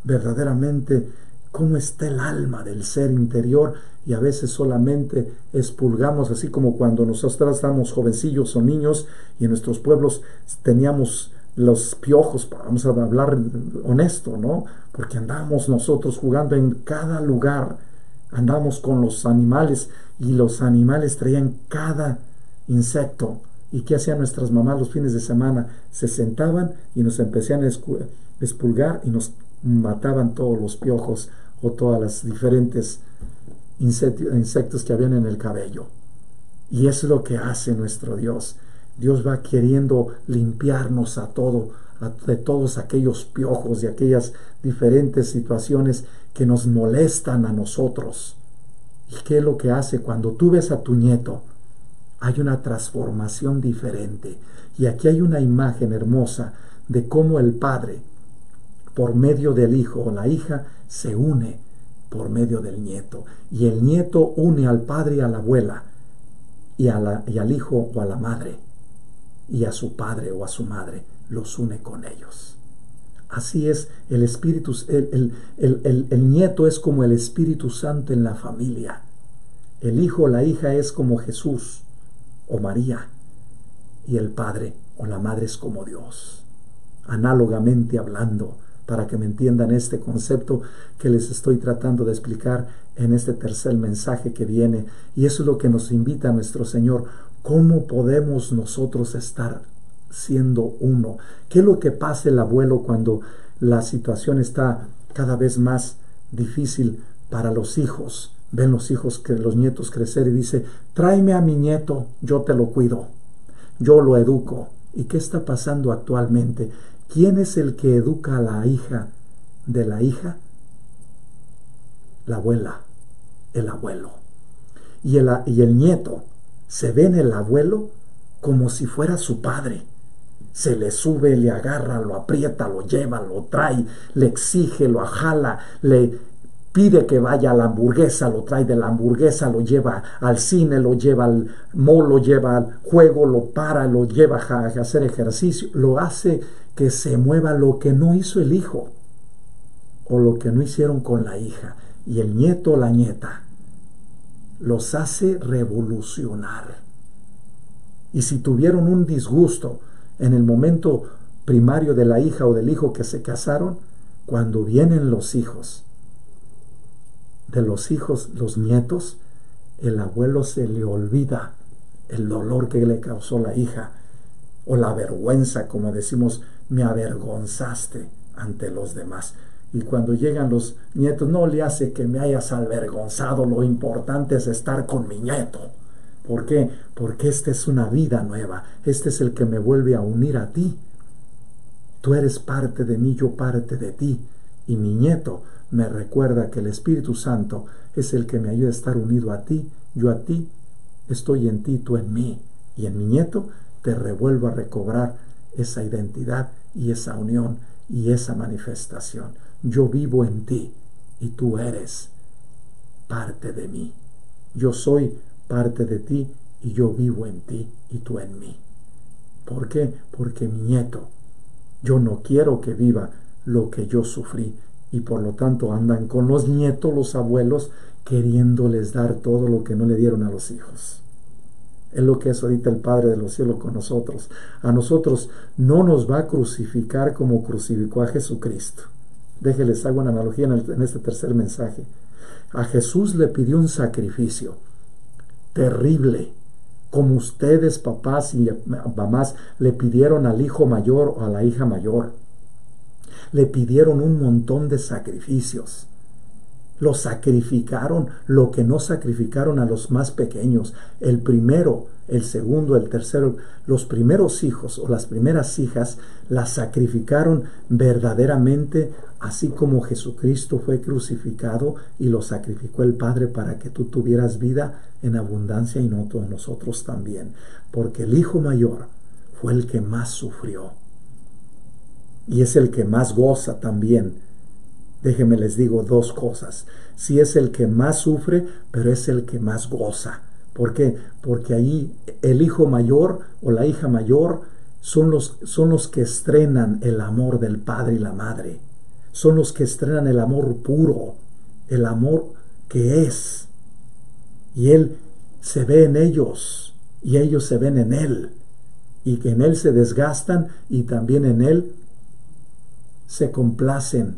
verdaderamente cómo está el alma del ser interior, y a veces solamente expulgamos, así como cuando nosotros estábamos jovencillos o niños y en nuestros pueblos teníamos los piojos, vamos a hablar honesto, ¿no? Porque andamos nosotros jugando en cada lugar, andamos con los animales y los animales traían cada insecto. ¿Y qué hacían nuestras mamás los fines de semana? Se sentaban y nos empezaban a expulgar y nos mataban todos los piojos o todas las diferentes insectos que habían en el cabello. Y eso es lo que hace nuestro Dios. Dios va queriendo limpiarnos de todos aquellos piojos, de aquellas diferentes situaciones que nos molestan a nosotros. ¿Y qué es lo que hace? Cuando tú ves a tu nieto, hay una transformación diferente. Y aquí hay una imagen hermosa de cómo el padre, por medio del hijo o la hija, se une por medio del nieto. Y el nieto une al padre y a la abuela, y al hijo o a la madre, y a su padre o a su madre, los une con ellos. Así es, el Espíritu, el nieto es como el Espíritu Santo en la familia. El hijo o la hija es como Jesús o María, y el padre o la madre es como Dios. Análogamente hablando, para que me entiendan este concepto que les estoy tratando de explicar en este tercer mensaje que viene. Y eso es lo que nos invita nuestro Señor. ¿Cómo podemos nosotros estar siendo uno? ¿Qué es lo que pasa el abuelo cuando la situación está cada vez más difícil para los hijos? Ven los nietos crecer y dice: tráeme a mi nieto, yo te lo cuido, yo lo educo. ¿Y qué está pasando actualmente? ¿Quién es el que educa a la hija de la hija? La abuela, el abuelo. Y el nieto se ve en el abuelo como si fuera su padre. Se le sube, le agarra, lo aprieta, lo lleva, lo trae, le exige, lo ajala, Pide que vaya a la hamburguesa, lo trae de la hamburguesa, lo lleva al cine, lo lleva al mall, lo lleva al juego, lo para, lo lleva a hacer ejercicio, lo hace que se mueva lo que no hizo el hijo o lo que no hicieron con la hija. Y el nieto o la nieta los hace revolucionar. Y si tuvieron un disgusto en el momento primario de la hija o del hijo que se casaron, cuando vienen los hijos, los nietos, el abuelo se le olvida el dolor que le causó la hija o la vergüenza, como decimos, me avergonzaste ante los demás. Y cuando llegan los nietos, no le hace que me hayas avergonzado, lo importante es estar con mi nieto. ¿Por qué? Porque esta es una vida nueva, este es el que me vuelve a unir a ti. Tú eres parte de mí, yo parte de ti. Y mi nieto me recuerda que el Espíritu Santo es el que me ayuda a estar unido a ti, yo a ti, estoy en ti, tú en mí. Y en mi nieto te revuelvo a recobrar esa identidad y esa unión y esa manifestación. Yo vivo en ti y tú eres parte de mí. Yo soy parte de ti y yo vivo en ti y tú en mí. ¿Por qué? Porque mi nieto, yo no quiero que viva lo que yo sufrí, y por lo tanto andan con los nietos, los abuelos, queriéndoles dar todo lo que no le dieron a los hijos. Es lo que es ahorita el Padre de los cielos con nosotros. A nosotros no nos va a crucificar como crucificó a Jesucristo. Déjenles hago una analogía en este tercer mensaje. A Jesús le pidió un sacrificio terrible, como ustedes, papás y mamás, le pidieron al hijo mayor o a la hija mayor. Le pidieron un montón de sacrificios. Lo sacrificaron lo que no sacrificaron a los más pequeños. El primero, el segundo, el tercero, los primeros hijos o las primeras hijas las sacrificaron verdaderamente, así como Jesucristo fue crucificado y lo sacrificó el Padre para que tú tuvieras vida en abundancia y nosotros también. Porque el hijo mayor fue el que más sufrió y es el que más goza también. Déjenme les digo dos cosas. Sí es el que más sufre, pero es el que más goza. ¿Por qué? Porque ahí el hijo mayor o la hija mayor son los que estrenan el amor del padre y la madre. Son los que estrenan el amor puro, el amor que es. Y él se ve en ellos y ellos se ven en él. Y que en él se desgastan y también en él se complacen.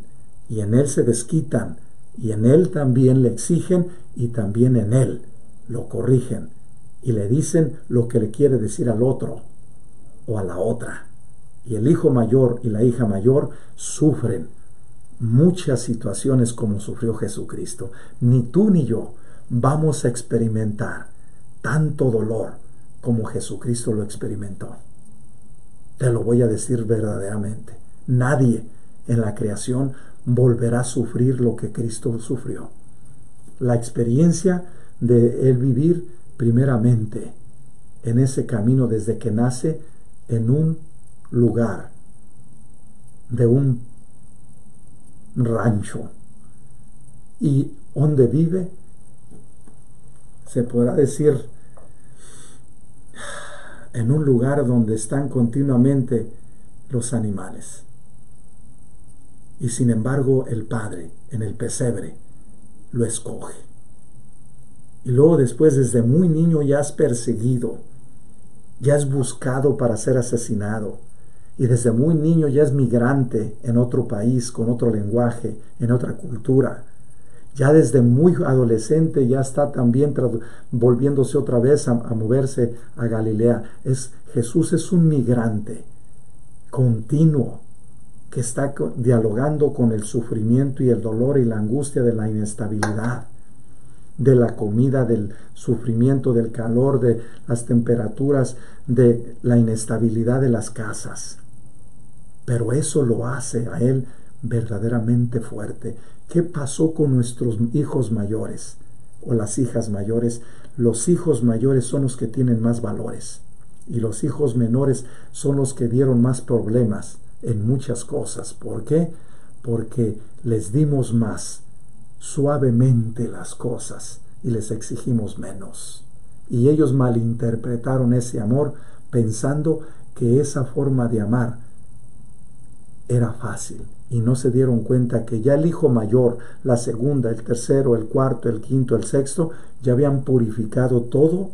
Y en él se desquitan, y en él también le exigen, y también en él lo corrigen, y le dicen lo que le quiere decir al otro o a la otra. Y el hijo mayor y la hija mayor sufren muchas situaciones como sufrió Jesucristo. Ni tú ni yo vamos a experimentar tanto dolor como Jesucristo lo experimentó. Te lo voy a decir verdaderamente. Nadie en la creación volverá a sufrir lo que Cristo sufrió. La experiencia de él vivir primeramente en ese camino desde que nace en un lugar de un rancho y donde vive, se podrá decir, en un lugar donde están continuamente los animales. Y sin embargo el Padre en el pesebre lo escoge. Y luego después desde muy niño ya es perseguido, ya es buscado para ser asesinado. Y desde muy niño ya es migrante en otro país, con otro lenguaje, en otra cultura. Ya desde muy adolescente ya está también volviéndose otra vez a moverse a Galilea. Jesús es un migrante continuo, que está dialogando con el sufrimiento y el dolor y la angustia de la inestabilidad, de la comida, del sufrimiento, del calor, de las temperaturas, de la inestabilidad de las casas. Pero eso lo hace a él verdaderamente fuerte. ¿Qué pasó con nuestros hijos mayores o las hijas mayores? Los hijos mayores son los que tienen más valores y los hijos menores son los que dieron más problemas en muchas cosas. ¿Por qué? Porque les dimos más suavemente las cosas y les exigimos menos. Y ellos malinterpretaron ese amor pensando que esa forma de amar era fácil, y no se dieron cuenta que ya el hijo mayor, la segunda, el tercero, el cuarto, el quinto, el sexto, ya habían purificado todo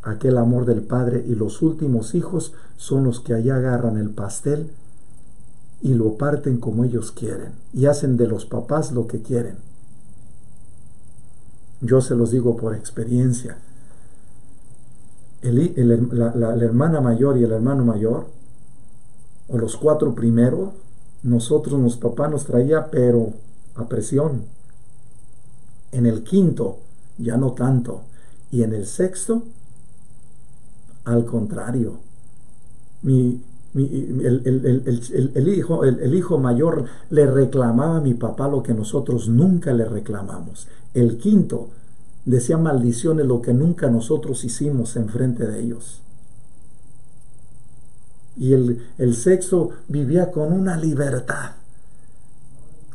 aquel amor del padre, y los últimos hijos son los que allá agarran el pastel y lo parten como ellos quieren y hacen de los papás lo que quieren. Yo se los digo por experiencia. La hermana mayor y el hermano mayor, o los 4 primeros, nosotros, papá nos traía, pero a presión. En el quinto, ya no tanto. Y en el sexto, al contrario. El hijo mayor le reclamaba a mi papá lo que nosotros nunca le reclamamos. El quinto decía maldiciones, lo que nunca nosotros hicimos en frente de ellos. Y el sexto vivía con una libertad,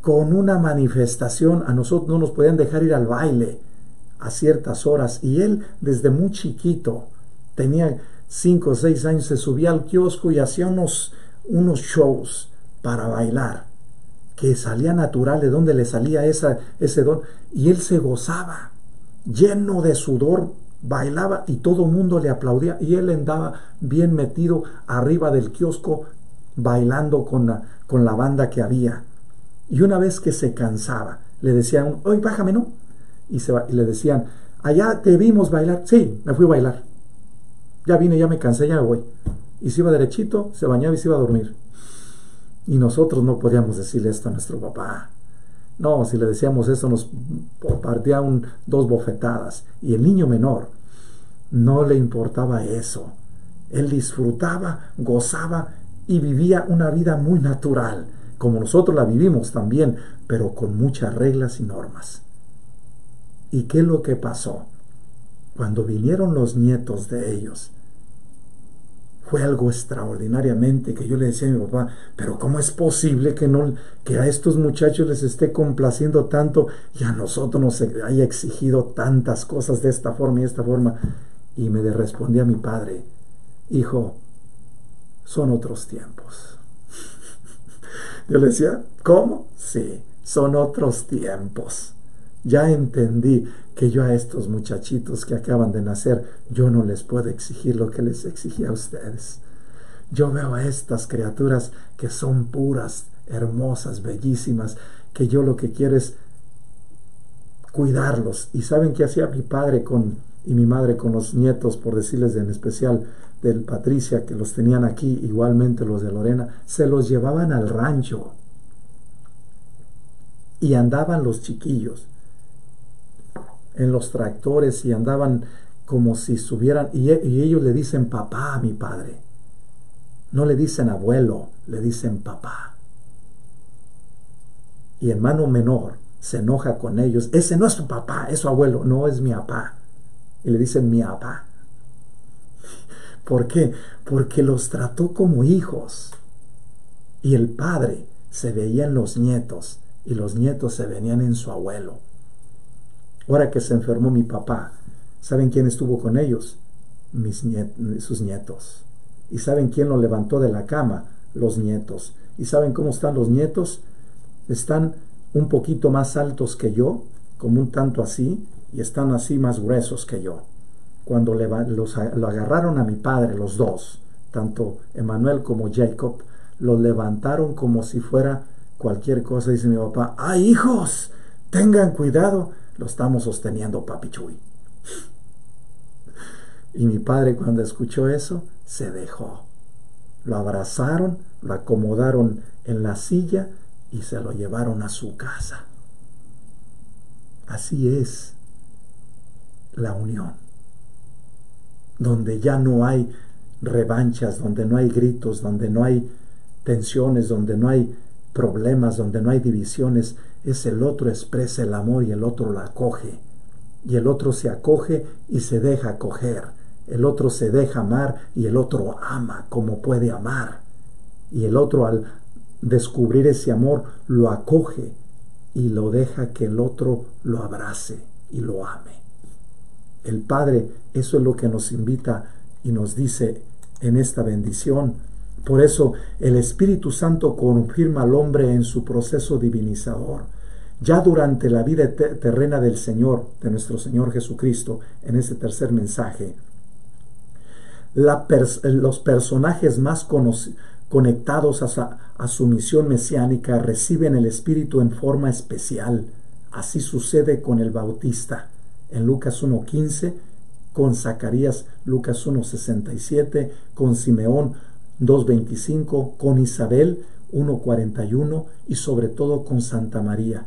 con una manifestación. A nosotros no nos podían dejar ir al baile a ciertas horas, y él desde muy chiquito, tenía 5 o 6 años, se subía al kiosco y hacía unos shows para bailar, que salía natural, de donde le salía ese don, y él se gozaba, lleno de sudor, bailaba y todo el mundo le aplaudía, y él andaba bien metido arriba del kiosco bailando con la banda que había. Y una vez que se cansaba, le decían, oye, bájame, ¿no? Y le decían, allá te vimos bailar. Sí, me fui a bailar. Ya vine, ya me cansé, ya me voy. Y se iba derechito, se bañaba y se iba a dormir. Y nosotros no podíamos decirle esto a nuestro papá. No, si le decíamos eso nos partía 2 bofetadas. Y el niño menor no le importaba eso. Él disfrutaba, gozaba y vivía una vida muy natural, como nosotros la vivimos también, pero con muchas reglas y normas. ¿Y qué es lo que pasó? Cuando vinieron los nietos de ellos, fue algo extraordinariamente que yo le decía a mi papá, pero ¿cómo es posible que a estos muchachos les esté complaciendo tanto y a nosotros nos haya exigido tantas cosas de esta forma y esta forma? Y me respondía mi padre, hijo, son otros tiempos. Yo le decía, ¿cómo? Sí, son otros tiempos. Ya entendí que yo a estos muchachitos que acaban de nacer, yo no les puedo exigir lo que les exigía a ustedes. Yo veo a estas criaturas que son puras, hermosas, bellísimas, que yo lo que quiero es cuidarlos. ¿Y saben qué hacía mi padre y mi madre con los nietos, por decirles en especial del Patricia, que los tenían aquí, igualmente los de Lorena? Se los llevaban al rancho y andaban los chiquillos en los tractores y andaban como si estuvieran, y ellos le dicen papá a mi padre. No le dicen abuelo, le dicen papá. Y hermano menor se enoja con ellos. Ese no es su papá, es su abuelo. No, es mi papá. Y le dicen mi papá. ¿Por qué? Porque los trató como hijos. Y el padre se veía en los nietos y los nietos se venían en su abuelo. Ahora que se enfermó mi papá, ¿saben quién estuvo con ellos? Sus nietos. ¿Y saben quién lo levantó de la cama? Los nietos. ¿Y saben cómo están los nietos? Están un poquito más altos que yo, como un tanto así, y están así más gruesos que yo. Cuando lo agarraron a mi padre, los dos, tanto Emanuel como Jacob, lo levantaron como si fuera cualquier cosa. Dice mi papá, ¡ay, hijos! Tengan cuidado, lo estamos sosteniendo, papi Chuy. Y mi padre, cuando escuchó eso, se dejó. Lo abrazaron, lo acomodaron en la silla y se lo llevaron a su casa. Así es la unión, donde ya no hay revanchas, donde no hay gritos, donde no hay tensiones, donde no hay problemas, donde no hay divisiones. Es el otro expresa el amor y el otro lo acoge. Y el otro se acoge y se deja acoger. El otro se deja amar y el otro ama como puede amar. Y el otro, al descubrir ese amor, lo acoge y lo deja que el otro lo abrace y lo ame. El Padre, eso es lo que nos invita y nos dice en esta bendición. Por eso el Espíritu Santo confirma al hombre en su proceso divinizador. Ya durante la vida terrena del Señor, de nuestro Señor Jesucristo, en este tercer mensaje, los personajes más conectados a su misión mesiánica reciben el Espíritu en forma especial. Así sucede con el Bautista en Lucas 1:15, con Zacarías Lucas 1:67, con Simeón 2:25, con Isabel 1:41 y sobre todo con Santa María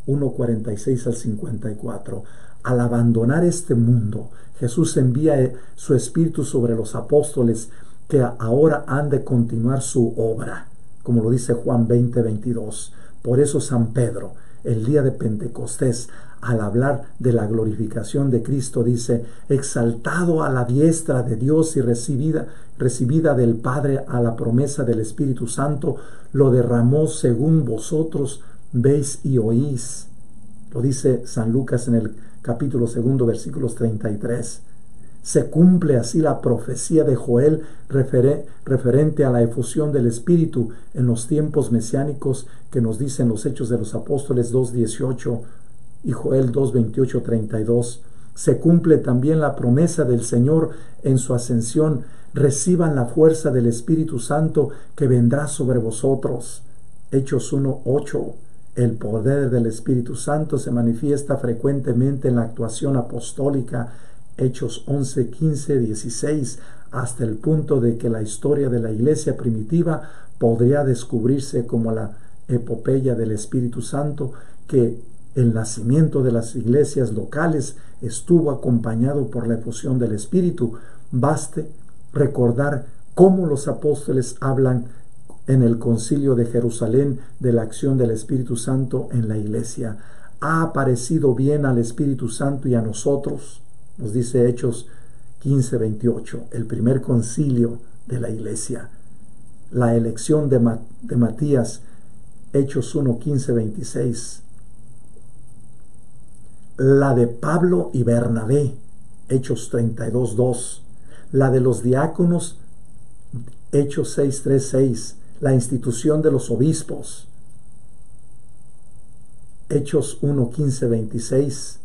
1:46 al 54. Al abandonar este mundo, Jesús envía su Espíritu sobre los apóstoles que ahora han de continuar su obra, como lo dice Juan 20:22. Por eso San Pedro, el día de Pentecostés, al hablar de la glorificación de Cristo, dice: exaltado a la diestra de Dios y recibida del Padre a la promesa del Espíritu Santo, lo derramó según vosotros veis y oís. Lo dice San Lucas en el capítulo 2, versículos 33. Se cumple así la profecía de Joel referente a la efusión del Espíritu en los tiempos mesiánicos, que nos dicen los Hechos de los Apóstoles 2:18 y Joel 2:28-32. Se cumple también la promesa del Señor en su ascensión: reciban la fuerza del Espíritu Santo que vendrá sobre vosotros. Hechos 1:8. El poder del Espíritu Santo se manifiesta frecuentemente en la actuación apostólica. Hechos 11:15-16, hasta el punto de que la historia de la iglesia primitiva podría descubrirse como la epopeya del Espíritu Santo, que el nacimiento de las iglesias locales estuvo acompañado por la efusión del Espíritu. Baste recordar cómo los apóstoles hablan en el Concilio de Jerusalén de la acción del Espíritu Santo en la iglesia. Ha aparecido bien al Espíritu Santo y a nosotros, nos dice Hechos 15:28, el primer concilio de la iglesia. La elección de Matías, Hechos 1:15-26. La de Pablo y Bernabé, Hechos 32:2. La de los diáconos, Hechos 6:3-6. La institución de los obispos, Hechos 1:15-26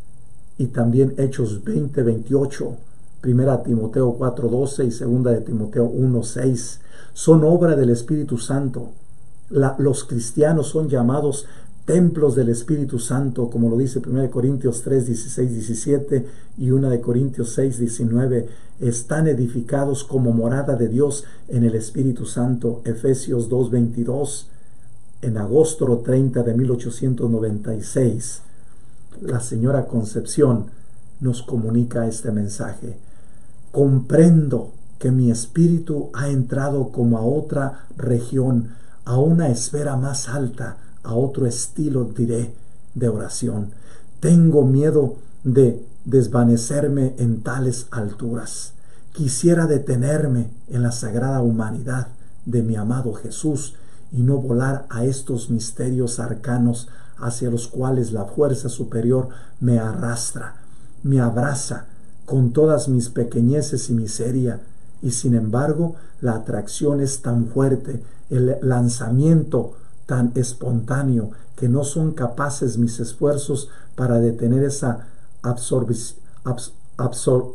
y también Hechos 20:28, 1 Timoteo 4:12 y 2 de Timoteo 1:6. Son obra del Espíritu Santo. Los cristianos son llamados templos del Espíritu Santo, como lo dice 1 Corintios 3:16-17 y 1 de Corintios 6:19. Están edificados como morada de Dios en el Espíritu Santo. Efesios 2:22. En agosto 30 de 1896, la señora Concepción nos comunica este mensaje: comprendo que mi espíritu ha entrado como a otra región, a una esfera más alta, a otro estilo, diré, de oración. Tengo miedo de desvanecerme en tales alturas. Quisiera detenerme en la sagrada humanidad de mi amado Jesús y no volar a estos misterios arcanos hacia los cuales la fuerza superior me arrastra, me abraza con todas mis pequeñeces y miseria, y sin embargo la atracción es tan fuerte, el lanzamiento tan espontáneo, que no son capaces mis esfuerzos para detener esa absorción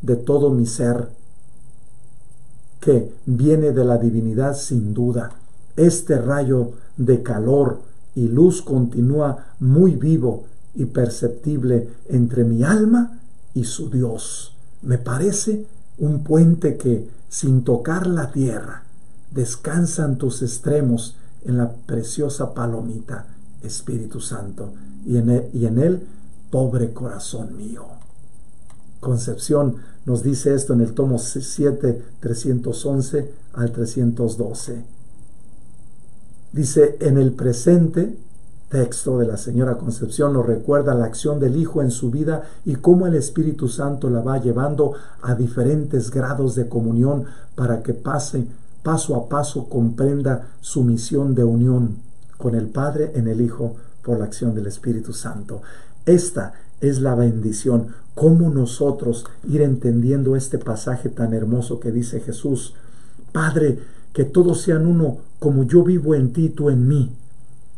de todo mi ser, que viene de la divinidad sin duda. Este rayo de calor y luz continúa muy vivo y perceptible entre mi alma y su Dios. Me parece un puente que, sin tocar la tierra, descansan tus extremos en la preciosa palomita, Espíritu Santo, y en él, pobre corazón mío. Concepción nos dice esto en el tomo 7, 311 al 312. Dice: en el presente texto de la señora Concepción nos recuerda la acción del Hijo en su vida y cómo el Espíritu Santo la va llevando a diferentes grados de comunión para que paso a paso comprenda su misión de unión con el Padre en el Hijo por la acción del Espíritu Santo. Esta es la bendición. ¿Cómo nosotros ir entendiendo este pasaje tan hermoso que dice Jesús? Padre, que todos sean uno como yo vivo en ti, tú en mí.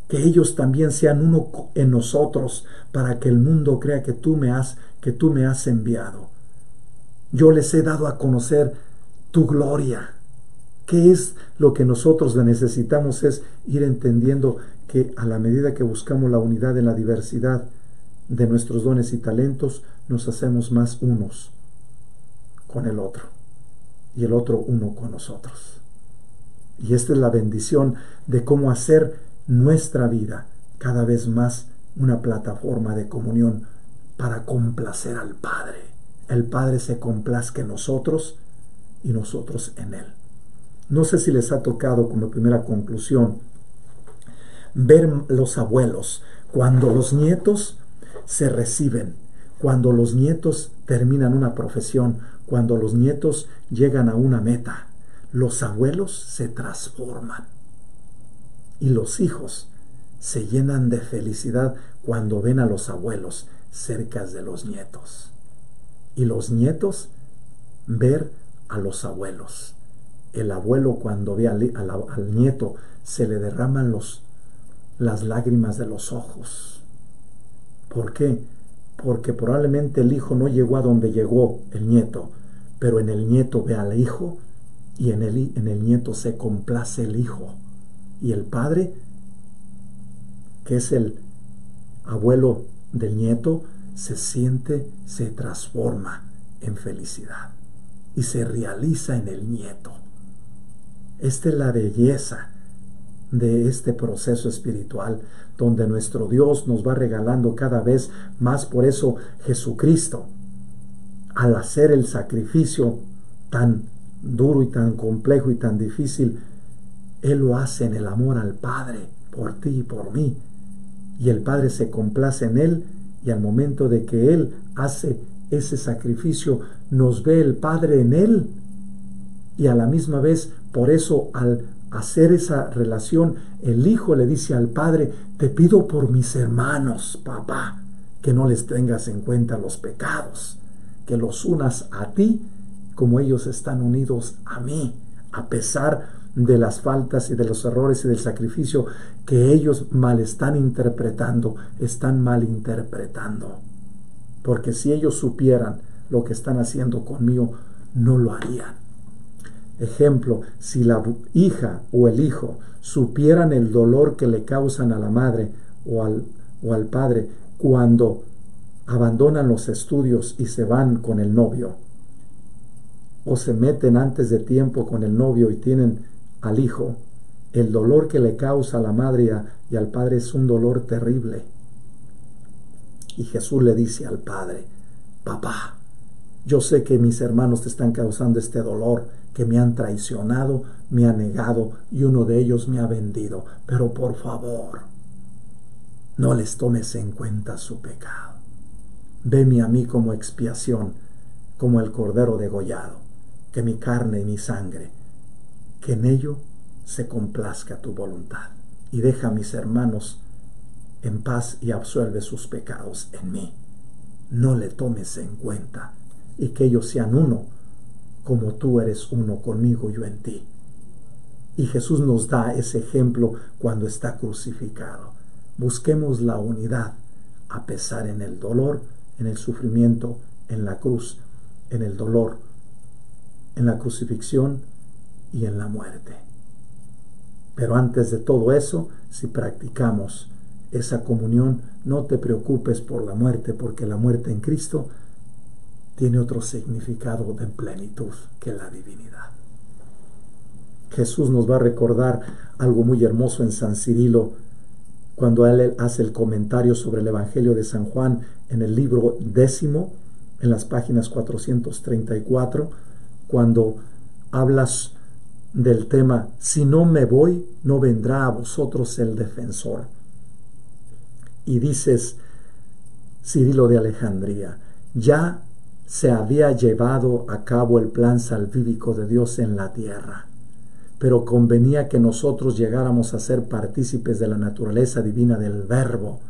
Que ellos también sean uno en nosotros, para que el mundo crea que tú me has enviado. Yo les he dado a conocer tu gloria. ¿Qué es lo que nosotros necesitamos? Es ir entendiendo que a la medida que buscamos la unidad en la diversidad de nuestros dones y talentos, nos hacemos más unos con el otro y el otro uno con nosotros. Y esta es la bendición de cómo hacer nuestra vida cada vez más una plataforma de comunión para complacer al Padre. El Padre se complazca en nosotros y nosotros en Él. No sé si les ha tocado como primera conclusión ver los abuelos cuando los nietos se reciben, cuando los nietos terminan una profesión, cuando los nietos llegan a una meta. Los abuelos se transforman y los hijos se llenan de felicidad cuando ven a los abuelos cerca de los nietos, y los nietos ver a los abuelos. El abuelo, cuando ve al nieto, se le derraman las lágrimas de los ojos. ¿Por qué? Porque probablemente el hijo no llegó a donde llegó el nieto, pero en el nieto ve al hijo, y en el nieto se complace el hijo. Y el padre, que es el abuelo del nieto, se transforma en felicidad y se realiza en el nieto. Esta es la belleza de este proceso espiritual, donde nuestro Dios nos va regalando cada vez más. Por eso Jesucristo, al hacer el sacrificio tan duro y tan complejo y tan difícil, Él lo hace en el amor al Padre, por ti y por mí. Y el Padre se complace en Él, y al momento de que Él hace ese sacrificio, nos ve el Padre en Él. Y a la misma vez, por eso, al hacer esa relación, el Hijo le dice al Padre: te pido por mis hermanos, papá, que no les tengas en cuenta los pecados, que los unas a ti como ellos están unidos a mí, a pesar de las faltas y de los errores y del sacrificio que ellos están malinterpretando. Porque si ellos supieran lo que están haciendo conmigo, no lo harían. Ejemplo, si la hija o el hijo supieran el dolor que le causan a la madre o al padre cuando abandonan los estudios y se van con el novio, o se meten antes de tiempo con el novio y tienen al hijo, el dolor que le causa a la madre y al padre es un dolor terrible. Y Jesús le dice al Padre: papá, yo sé que mis hermanos te están causando este dolor, que me han traicionado, me han negado y uno de ellos me ha vendido, pero por favor, no les tomes en cuenta su pecado. Veme a mí como expiación, como el cordero degollado, que mi carne y mi sangre, que en ello se complazca tu voluntad, y deja a mis hermanos en paz y absuelve sus pecados en mí. No le tomes en cuenta, y que ellos sean uno como tú eres uno conmigo, yo en ti. Y Jesús nos da ese ejemplo cuando está crucificado. Busquemos la unidad a pesar en el dolor, en el sufrimiento, en la cruz, en el dolor, en la crucifixión y en la muerte. Pero antes de todo eso, si practicamos esa comunión, no te preocupes por la muerte, porque la muerte en Cristo tiene otro significado de plenitud que la divinidad. Jesús nos va a recordar algo muy hermoso en San Cirilo, cuando él hace el comentario sobre el Evangelio de San Juan en el libro 10, en las páginas 434, cuando hablas del tema: si no me voy, no vendrá a vosotros el defensor. Y dices, Cirilo de Alejandría, ya se había llevado a cabo el plan salvífico de Dios en la tierra, pero convenía que nosotros llegáramos a ser partícipes de la naturaleza divina del Verbo.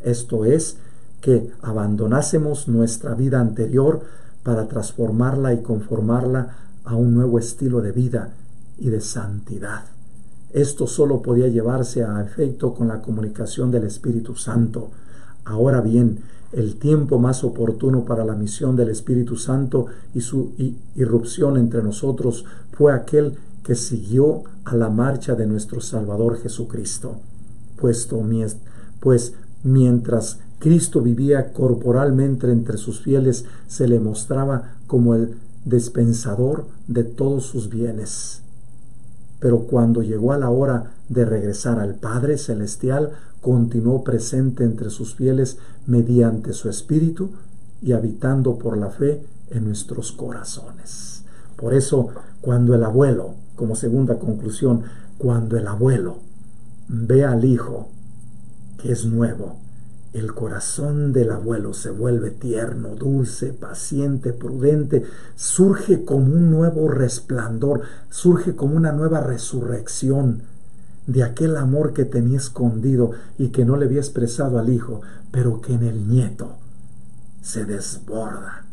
Esto es, que abandonásemos nuestra vida anterior para transformarla y conformarla a un nuevo estilo de vida y de santidad. Esto solo podía llevarse a efecto con la comunicación del Espíritu Santo. Ahora bien, el tiempo más oportuno para la misión del Espíritu Santo y su irrupción entre nosotros fue aquel que siguió a la marcha de nuestro Salvador Jesucristo. Pues mientras Cristo vivía corporalmente entre sus fieles, se le mostraba como el dispensador de todos sus bienes. Pero cuando llegó a la hora de regresar al Padre Celestial, continuó presente entre sus fieles mediante su Espíritu y habitando por la fe en nuestros corazones. Por eso, cuando el abuelo, como segunda conclusión, cuando el abuelo ve al hijo que es nuevo, el corazón del abuelo se vuelve tierno, dulce, paciente, prudente, surge como un nuevo resplandor, surge como una nueva resurrección de aquel amor que tenía escondido y que no le había expresado al hijo, pero que en el nieto se desborda.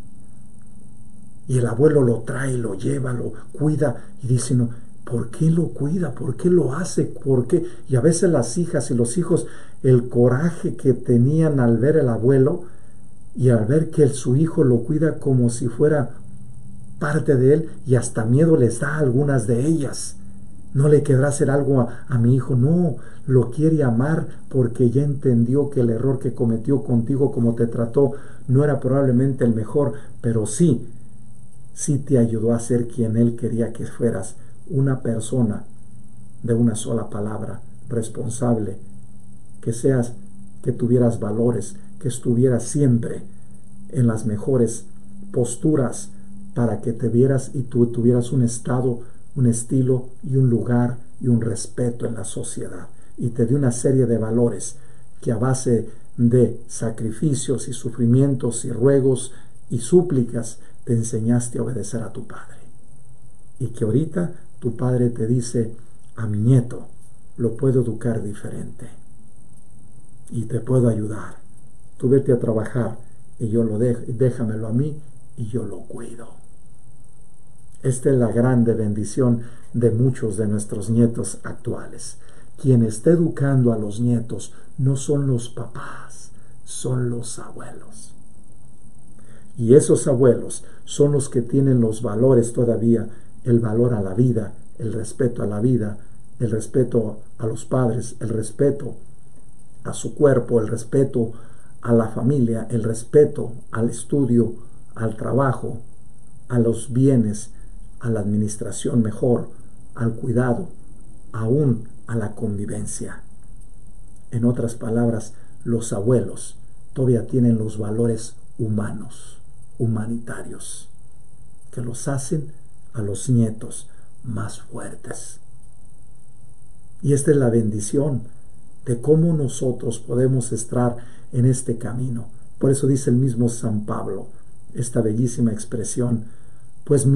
Y el abuelo lo trae, lo lleva, lo cuida y dice, no, ¿por qué lo cuida? ¿Por qué lo hace? ¿Por qué? Y a veces las hijas y los hijos, el coraje que tenían al ver el abuelo y al ver que su hijo lo cuida como si fuera parte de él, y hasta miedo les da a algunas de ellas. No le querrá hacer algo a mi hijo, no, lo quiere amar porque ya entendió que el error que cometió contigo, como te trató, no era probablemente el mejor, pero sí te ayudó a ser quien él quería que fueras, una persona de una sola palabra, responsable, que tuvieras valores, que estuvieras siempre en las mejores posturas para que te vieras y tú tuvieras un estado, un estilo y un lugar y un respeto en la sociedad, y te dio una serie de valores que a base de sacrificios y sufrimientos y ruegos y súplicas te enseñaste a obedecer a tu padre, y que ahorita tu padre te dice, a mi nieto lo puedo educar diferente y te puedo ayudar, tú vete a trabajar y yo déjamelo a mí y yo lo cuido. Esta es la grande bendición de muchos de nuestros nietos actuales. Quien está educando a los nietos no son los papás, son los abuelos. Y esos abuelos son los que tienen los valores todavía, el valor a la vida, el respeto a la vida, el respeto a los padres, el respeto a su cuerpo, el respeto a la familia, el respeto al estudio, al trabajo, a los bienes, a la administración mejor, al cuidado, aún a la convivencia. En otras palabras, los abuelos todavía tienen los valores humanos, humanitarios, que los hacen a los nietos más fuertes. Y esta es la bendición de cómo nosotros podemos estar en este camino. Por eso dice el mismo San Pablo esta bellísima expresión, pues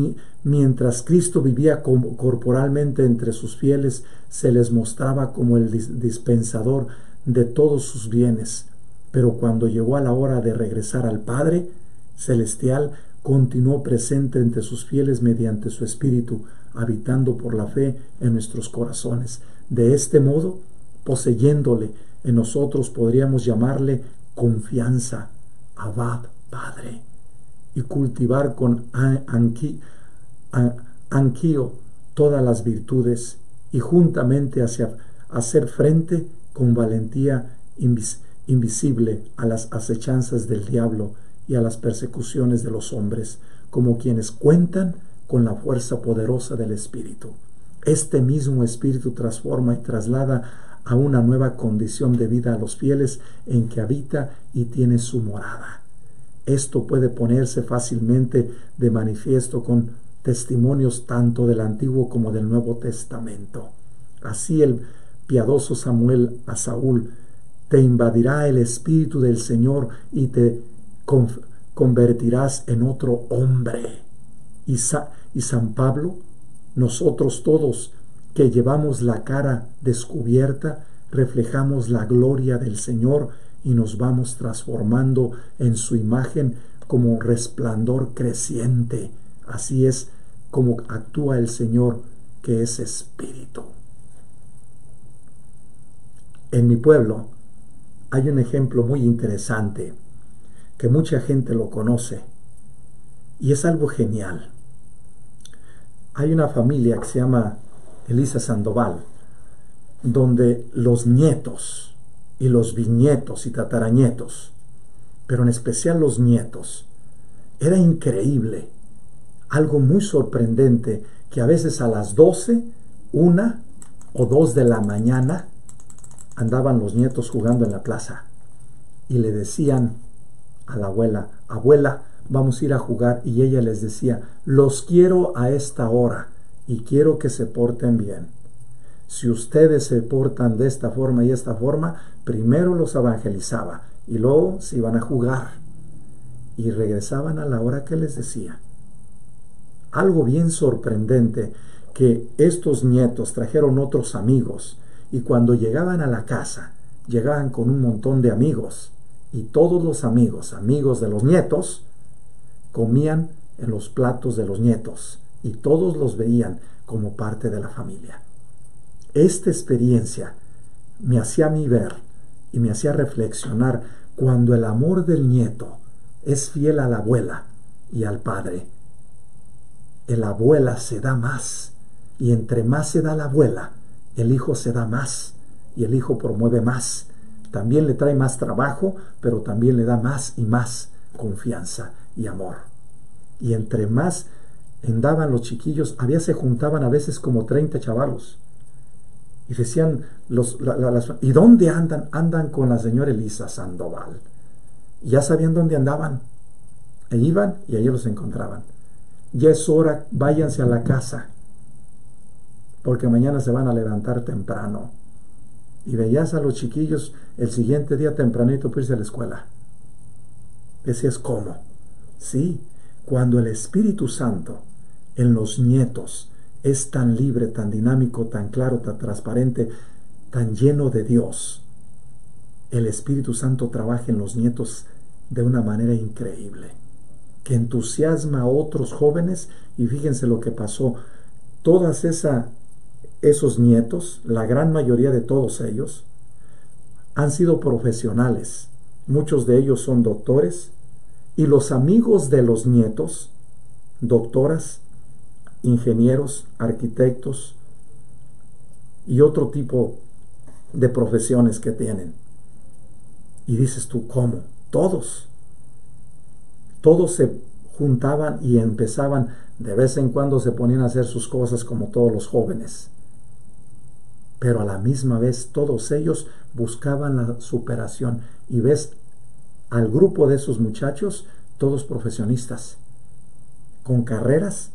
mientras Cristo vivía corporalmente entre sus fieles, se les mostraba como el dispensador de todos sus bienes, pero cuando llegó a la hora de regresar al Padre Celestial, continuó presente entre sus fieles mediante su Espíritu, habitando por la fe en nuestros corazones. De este modo, poseyéndole en nosotros, podríamos llamarle confianza, Abba, Padre, y cultivar con anquío todas las virtudes, y juntamente hacer frente con valentía invisible a las acechanzas del diablo y a las persecuciones de los hombres, como quienes cuentan con la fuerza poderosa del Espíritu. Este mismo Espíritu transforma y traslada a una nueva condición de vida a los fieles en que habita y tiene su morada. Esto puede ponerse fácilmente de manifiesto con testimonios tanto del Antiguo como del Nuevo Testamento. Así el piadoso Samuel a Saúl: te invadirá el Espíritu del Señor y te convertirás en otro hombre. Y San Pablo: nosotros todos que llevamos la cara descubierta, reflejamos la gloria del Señor y nos vamos transformando en su imagen como resplandor creciente. Así es como actúa el Señor, que es Espíritu. En mi pueblo hay un ejemplo muy interesante que mucha gente lo conoce y es algo genial. Hay una familia que se llama Elisa Sandoval, donde los nietos y los bisnietos y tataranietos, pero en especial los nietos, era increíble, algo muy sorprendente, que a veces a las 12, 1 o 2 de la mañana andaban los nietos jugando en la plaza y le decían a la abuela: abuela, vamos a ir a jugar, y ella les decía: los quiero a esta hora y quiero que se porten bien. Si ustedes se portan de esta forma y esta forma, primero los evangelizaba y luego se iban a jugar y regresaban a la hora que les decía. Algo bien sorprendente, que estos nietos trajeron otros amigos y cuando llegaban a la casa, llegaban con un montón de amigos y todos los amigos de los nietos, comían en los platos de los nietos y todos los veían como parte de la familia. Esta experiencia me hacía a mí ver y me hacía reflexionar cuando el amor del nieto es fiel a la abuela y al padre. La abuela se da más, y entre más se da la abuela, el hijo se da más y el hijo promueve más. También le trae más trabajo, pero también le da más y más confianza y amor. Y entre más andaban los chiquillos, se juntaban a veces como 30 chavalos. Y decían, ¿y dónde andan? Andan con la señora Elisa Sandoval. Y ya sabían dónde andaban. E iban y allí los encontraban. Ya es hora, váyanse a la casa, porque mañana se van a levantar temprano. Y veías a los chiquillos el siguiente día tempranito para irse a la escuela. Decías, ¿cómo? Sí, cuando el Espíritu Santo en los nietos es tan libre, tan dinámico, tan claro, tan transparente, tan lleno de Dios, el Espíritu Santo trabaja en los nietos de una manera increíble, que entusiasma a otros jóvenes. Y fíjense lo que pasó. Esos nietos, la gran mayoría de todos ellos, han sido profesionales. Muchos de ellos son doctores. Y los amigos de los nietos, doctoras, ingenieros, arquitectos y otro tipo de profesiones que tienen. Y dices tú, ¿cómo? Todos se juntaban y empezaban, de vez en cuando se ponían a hacer sus cosas como todos los jóvenes, pero a la misma vez todos ellos buscaban la superación. Y ves al grupo de esos muchachos, todos profesionistas, con carreras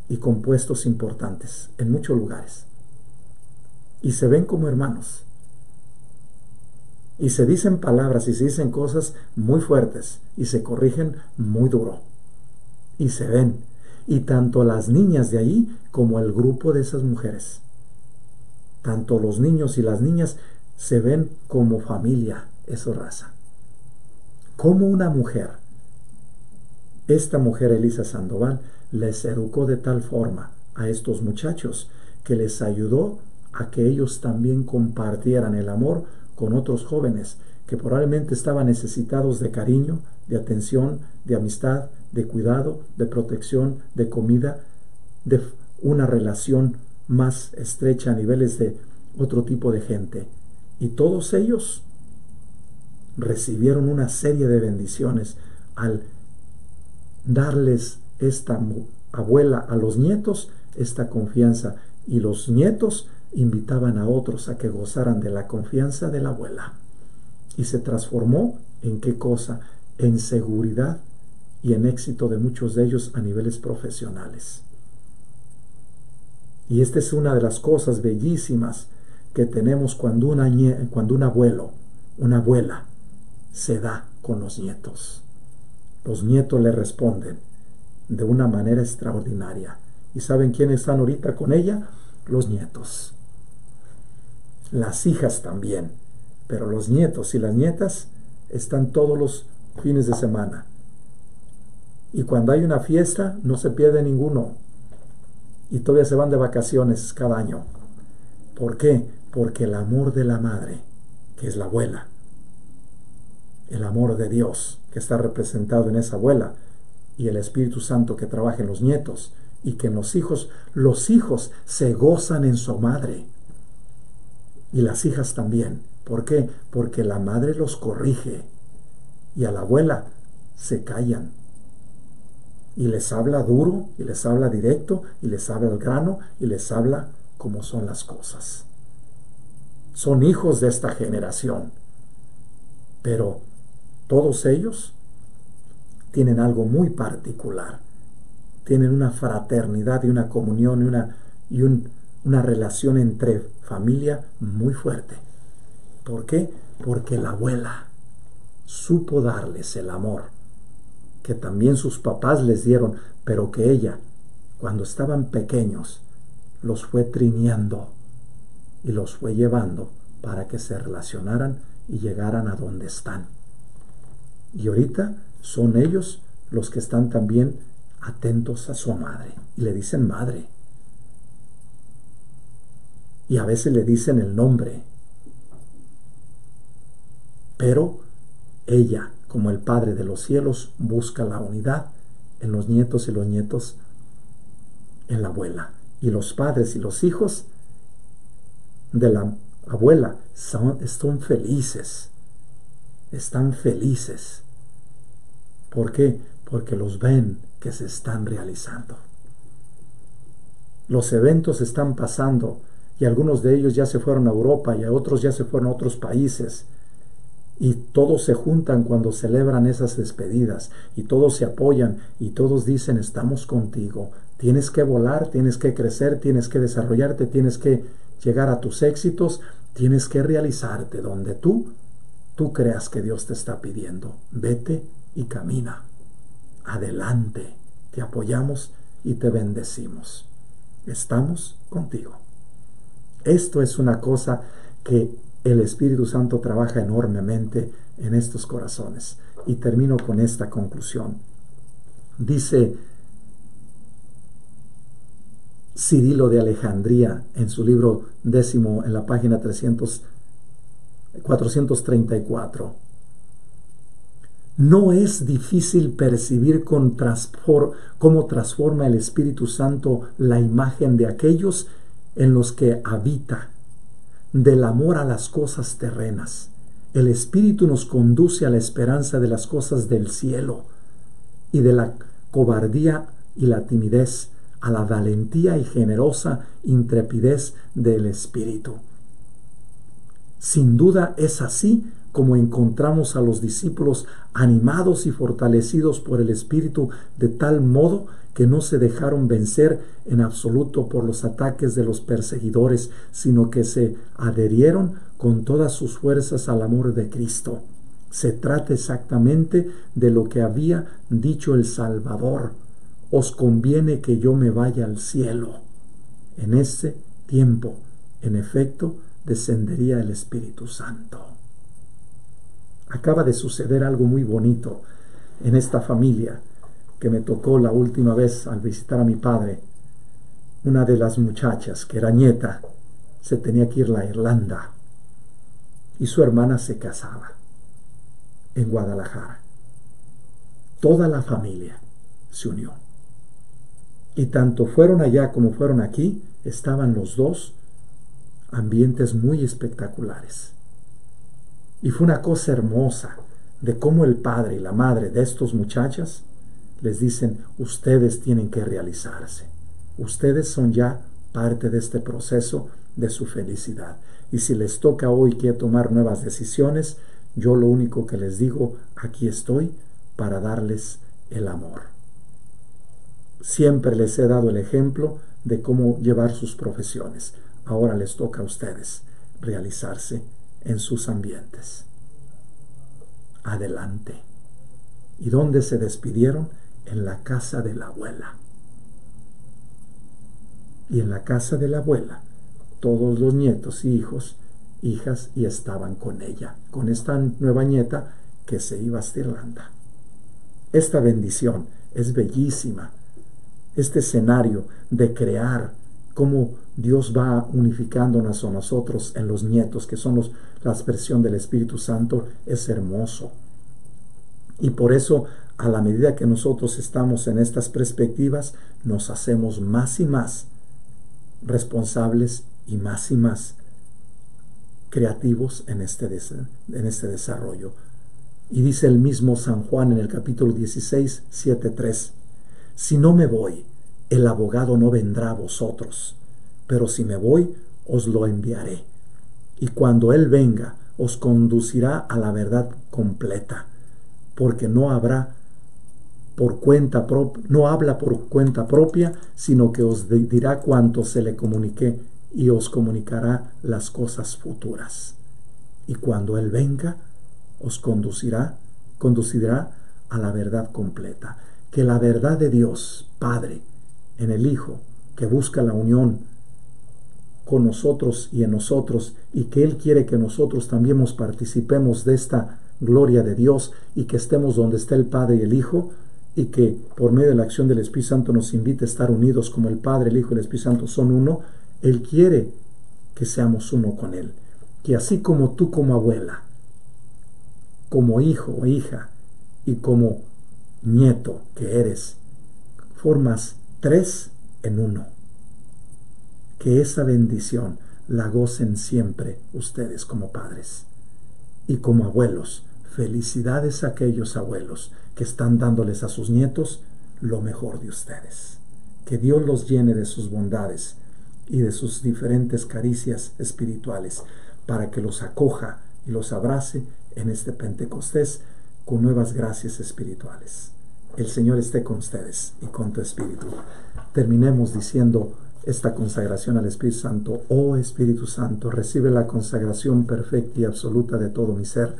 y con puestos importantes en muchos lugares, y se ven como hermanos, y se dicen palabras y se dicen cosas muy fuertes y se corrigen muy duro, y se ven. Y tanto las niñas de ahí como el grupo de esas mujeres, tanto los niños y las niñas, se ven como familia. Eso, raza. Como una mujer, esta mujer Elisa Sandoval, les educó de tal forma a estos muchachos que les ayudó a que ellos también compartieran el amor con otros jóvenes que probablemente estaban necesitados de cariño, de atención, de amistad, de cuidado, de protección, de comida, de una relación más estrecha a niveles de otro tipo de gente. Y todos ellos recibieron una serie de bendiciones al darles esta abuela a los nietos esta confianza, y los nietos invitaban a otros a que gozaran de la confianza de la abuela. Y se transformó en qué cosa, en seguridad y en éxito de muchos de ellos a niveles profesionales. Y esta es una de las cosas bellísimas que tenemos cuando un abuelo, una abuela, se da con los nietos. Los nietos le responden de una manera extraordinaria. ¿Y saben quiénes están ahorita con ella? los nietos. Las hijas también, pero los nietos y las nietas están todos los fines de semana. Y cuando hay una fiesta, no se pierde ninguno. Y todavía se van de vacaciones cada año. ¿Por qué? Porque el amor de la madre, que es la abuela, el amor de Dios, que está representado en esa abuela, y el Espíritu Santo que trabaja en los nietos, y que en los hijos se gozan en su madre. Y las hijas también. ¿Por qué? Porque la madre los corrige, y a la abuela se callan. Y les habla duro, y les habla directo, y les habla al grano, y les habla como son las cosas. Son hijos de esta generación. Pero todos ellos tienen algo muy particular. Tienen una fraternidad y una comunión y una relación entre familia muy fuerte. ¿Por qué? Porque la abuela supo darles el amor que también sus papás les dieron, pero que ella, cuando estaban pequeños, los fue trineando y los fue llevando para que se relacionaran y llegaran a donde están. Y ahorita son ellos los que están también atentos a su madre y le dicen madre. Y a veces le dicen el nombre. Pero ella, como el Padre de los cielos, busca la unidad en los nietos y los nietos en la abuela. Y los padres y los hijos de la abuela están felices. Están felices. ¿Por qué? Porque los ven que se están realizando. Los eventos están pasando y algunos de ellos ya se fueron a Europa y a otros ya se fueron a otros países. Y todos se juntan cuando celebran esas despedidas y todos se apoyan y todos dicen estamos contigo. Tienes que volar, tienes que crecer, tienes que desarrollarte, tienes que llegar a tus éxitos, tienes que realizarte donde tú creas que Dios te está pidiendo. Vete y camina. Adelante. Te apoyamos y te bendecimos. Estamos contigo. Esto es una cosa que el Espíritu Santo trabaja enormemente en estos corazones. Y termino con esta conclusión. Dice Cirilo de Alejandría en su libro 10 en la página 434. No es difícil percibir cómo transforma el Espíritu Santo la imagen de aquellos en los que habita. Del amor a las cosas terrenas. El Espíritu nos conduce a la esperanza de las cosas del cielo y de la cobardía y la timidez a la valentía y generosa intrepidez del Espíritu. Sin duda es así como encontramos a los discípulos animados y fortalecidos por el Espíritu de tal modo que no se dejaron vencer en absoluto por los ataques de los perseguidores, sino que se adherieron con todas sus fuerzas al amor de Cristo. Se trata exactamente de lo que había dicho el Salvador: os conviene que yo me vaya al cielo. En ese tiempo, en efecto, descendería el Espíritu Santo. Acaba de suceder algo muy bonito en esta familia que me tocó la última vez al visitar a mi padre. Una de las muchachas, que era nieta, se tenía que ir a Irlanda y su hermana se casaba en Guadalajara. Toda la familia se unió. Y tanto fueron allá como fueron aquí, estaban los dos ambientes muy espectaculares. Y fue una cosa hermosa de cómo el padre y la madre de estos muchachas les dicen: ustedes tienen que realizarse. Ustedes son ya parte de este proceso de su felicidad. Y si les toca hoy que tomar nuevas decisiones, yo lo único que les digo: aquí estoy para darles el amor. Siempre les he dado el ejemplo de cómo llevar sus profesiones. Ahora les toca a ustedes realizarse en sus ambientes. Adelante. ¿Y dónde se despidieron? En la casa de la abuela. y en la casa de la abuela todos los nietos y hijas, y estaban con ella, con esta nueva nieta que se iba hasta Irlanda. Esta bendición es bellísima. Este escenario de crear cómo Dios va unificándonos a nosotros en los nietos, que son la expresión del Espíritu Santo, es hermoso. Y por eso, a la medida que nosotros estamos en estas perspectivas, nos hacemos más y más responsables y más creativos en este desarrollo. Y dice el mismo San Juan en el capítulo 16, 7:3: si no me voy, el abogado no vendrá a vosotros, pero si me voy, os lo enviaré. Y cuando Él venga, os conducirá a la verdad completa, porque no habla por cuenta propia, sino que os dirá cuanto se le comunique y os comunicará las cosas futuras. Y cuando Él venga, os conducirá a la verdad completa. Que la verdad de Dios Padre en el Hijo, que busca la unión con nosotros y en nosotros, y que Él quiere que nosotros también participemos de esta gloria de Dios, y que estemos donde está el Padre y el Hijo, y que por medio de la acción del Espíritu Santo nos invite a estar unidos como el Padre, el Hijo y el Espíritu Santo son uno. Él quiere que seamos uno con Él. Que así como tú como abuela, como hijo o hija, y como nieto que eres, formas 3 en 1. Que esa bendición la gocen siempre ustedes como padres. Y como abuelos, felicidades a aquellos abuelos que están dándoles a sus nietos lo mejor de ustedes. Que Dios los llene de sus bondades y de sus diferentes caricias espirituales, para que los acoja y los abrace en este Pentecostés con nuevas gracias espirituales. El Señor esté con ustedes y con tu espíritu. Terminemos diciendo esta consagración al Espíritu Santo. Oh Espíritu Santo, recibe la consagración perfecta y absoluta de todo mi ser.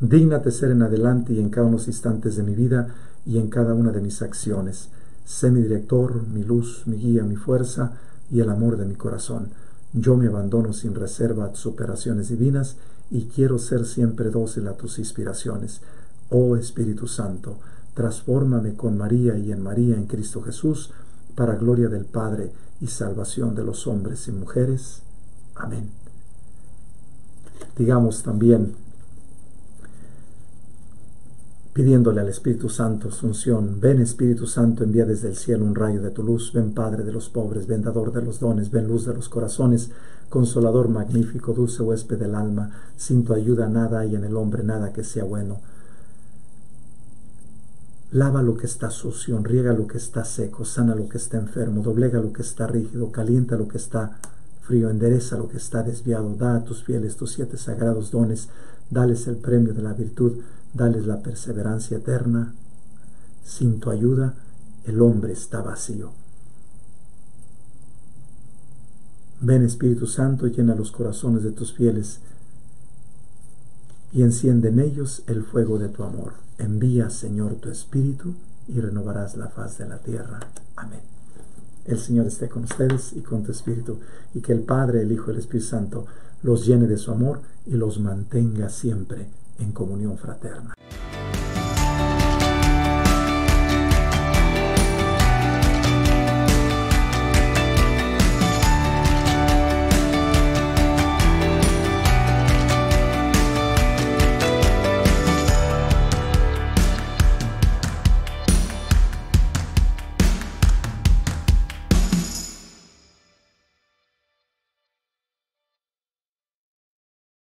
Dígnate ser en adelante y en cada uno de los instantes de mi vida y en cada una de mis acciones. Sé mi director, mi luz, mi guía, mi fuerza y el amor de mi corazón. Yo me abandono sin reserva a tus operaciones divinas y quiero ser siempre dócil a tus inspiraciones. Oh Espíritu Santo, transfórmame con María y en Cristo Jesús, para gloria del Padre y salvación de los hombres y mujeres. Amén. Digamos también, pidiéndole al Espíritu Santo su unción: ven Espíritu Santo, envía desde el cielo un rayo de tu luz. Ven Padre de los pobres, ven dador de los dones, ven luz de los corazones, consolador magnífico, dulce huésped del alma. Sin tu ayuda nada hay en el hombre, nada que sea bueno. Lava lo que está sucio, riega lo que está seco, sana lo que está enfermo, doblega lo que está rígido, calienta lo que está frío, endereza lo que está desviado. Da a tus fieles tus 7 sagrados dones, dales el premio de la virtud, dales la perseverancia eterna. Sin tu ayuda, el hombre está vacío. Ven Espíritu Santo, llena los corazones de tus fieles y enciende en ellos el fuego de tu amor. Envía, Señor, tu Espíritu y renovarás la faz de la tierra. Amén. El Señor esté con ustedes y con tu Espíritu, y que el Padre, el Hijo y el Espíritu Santo los llene de su amor y los mantenga siempre en comunión fraterna.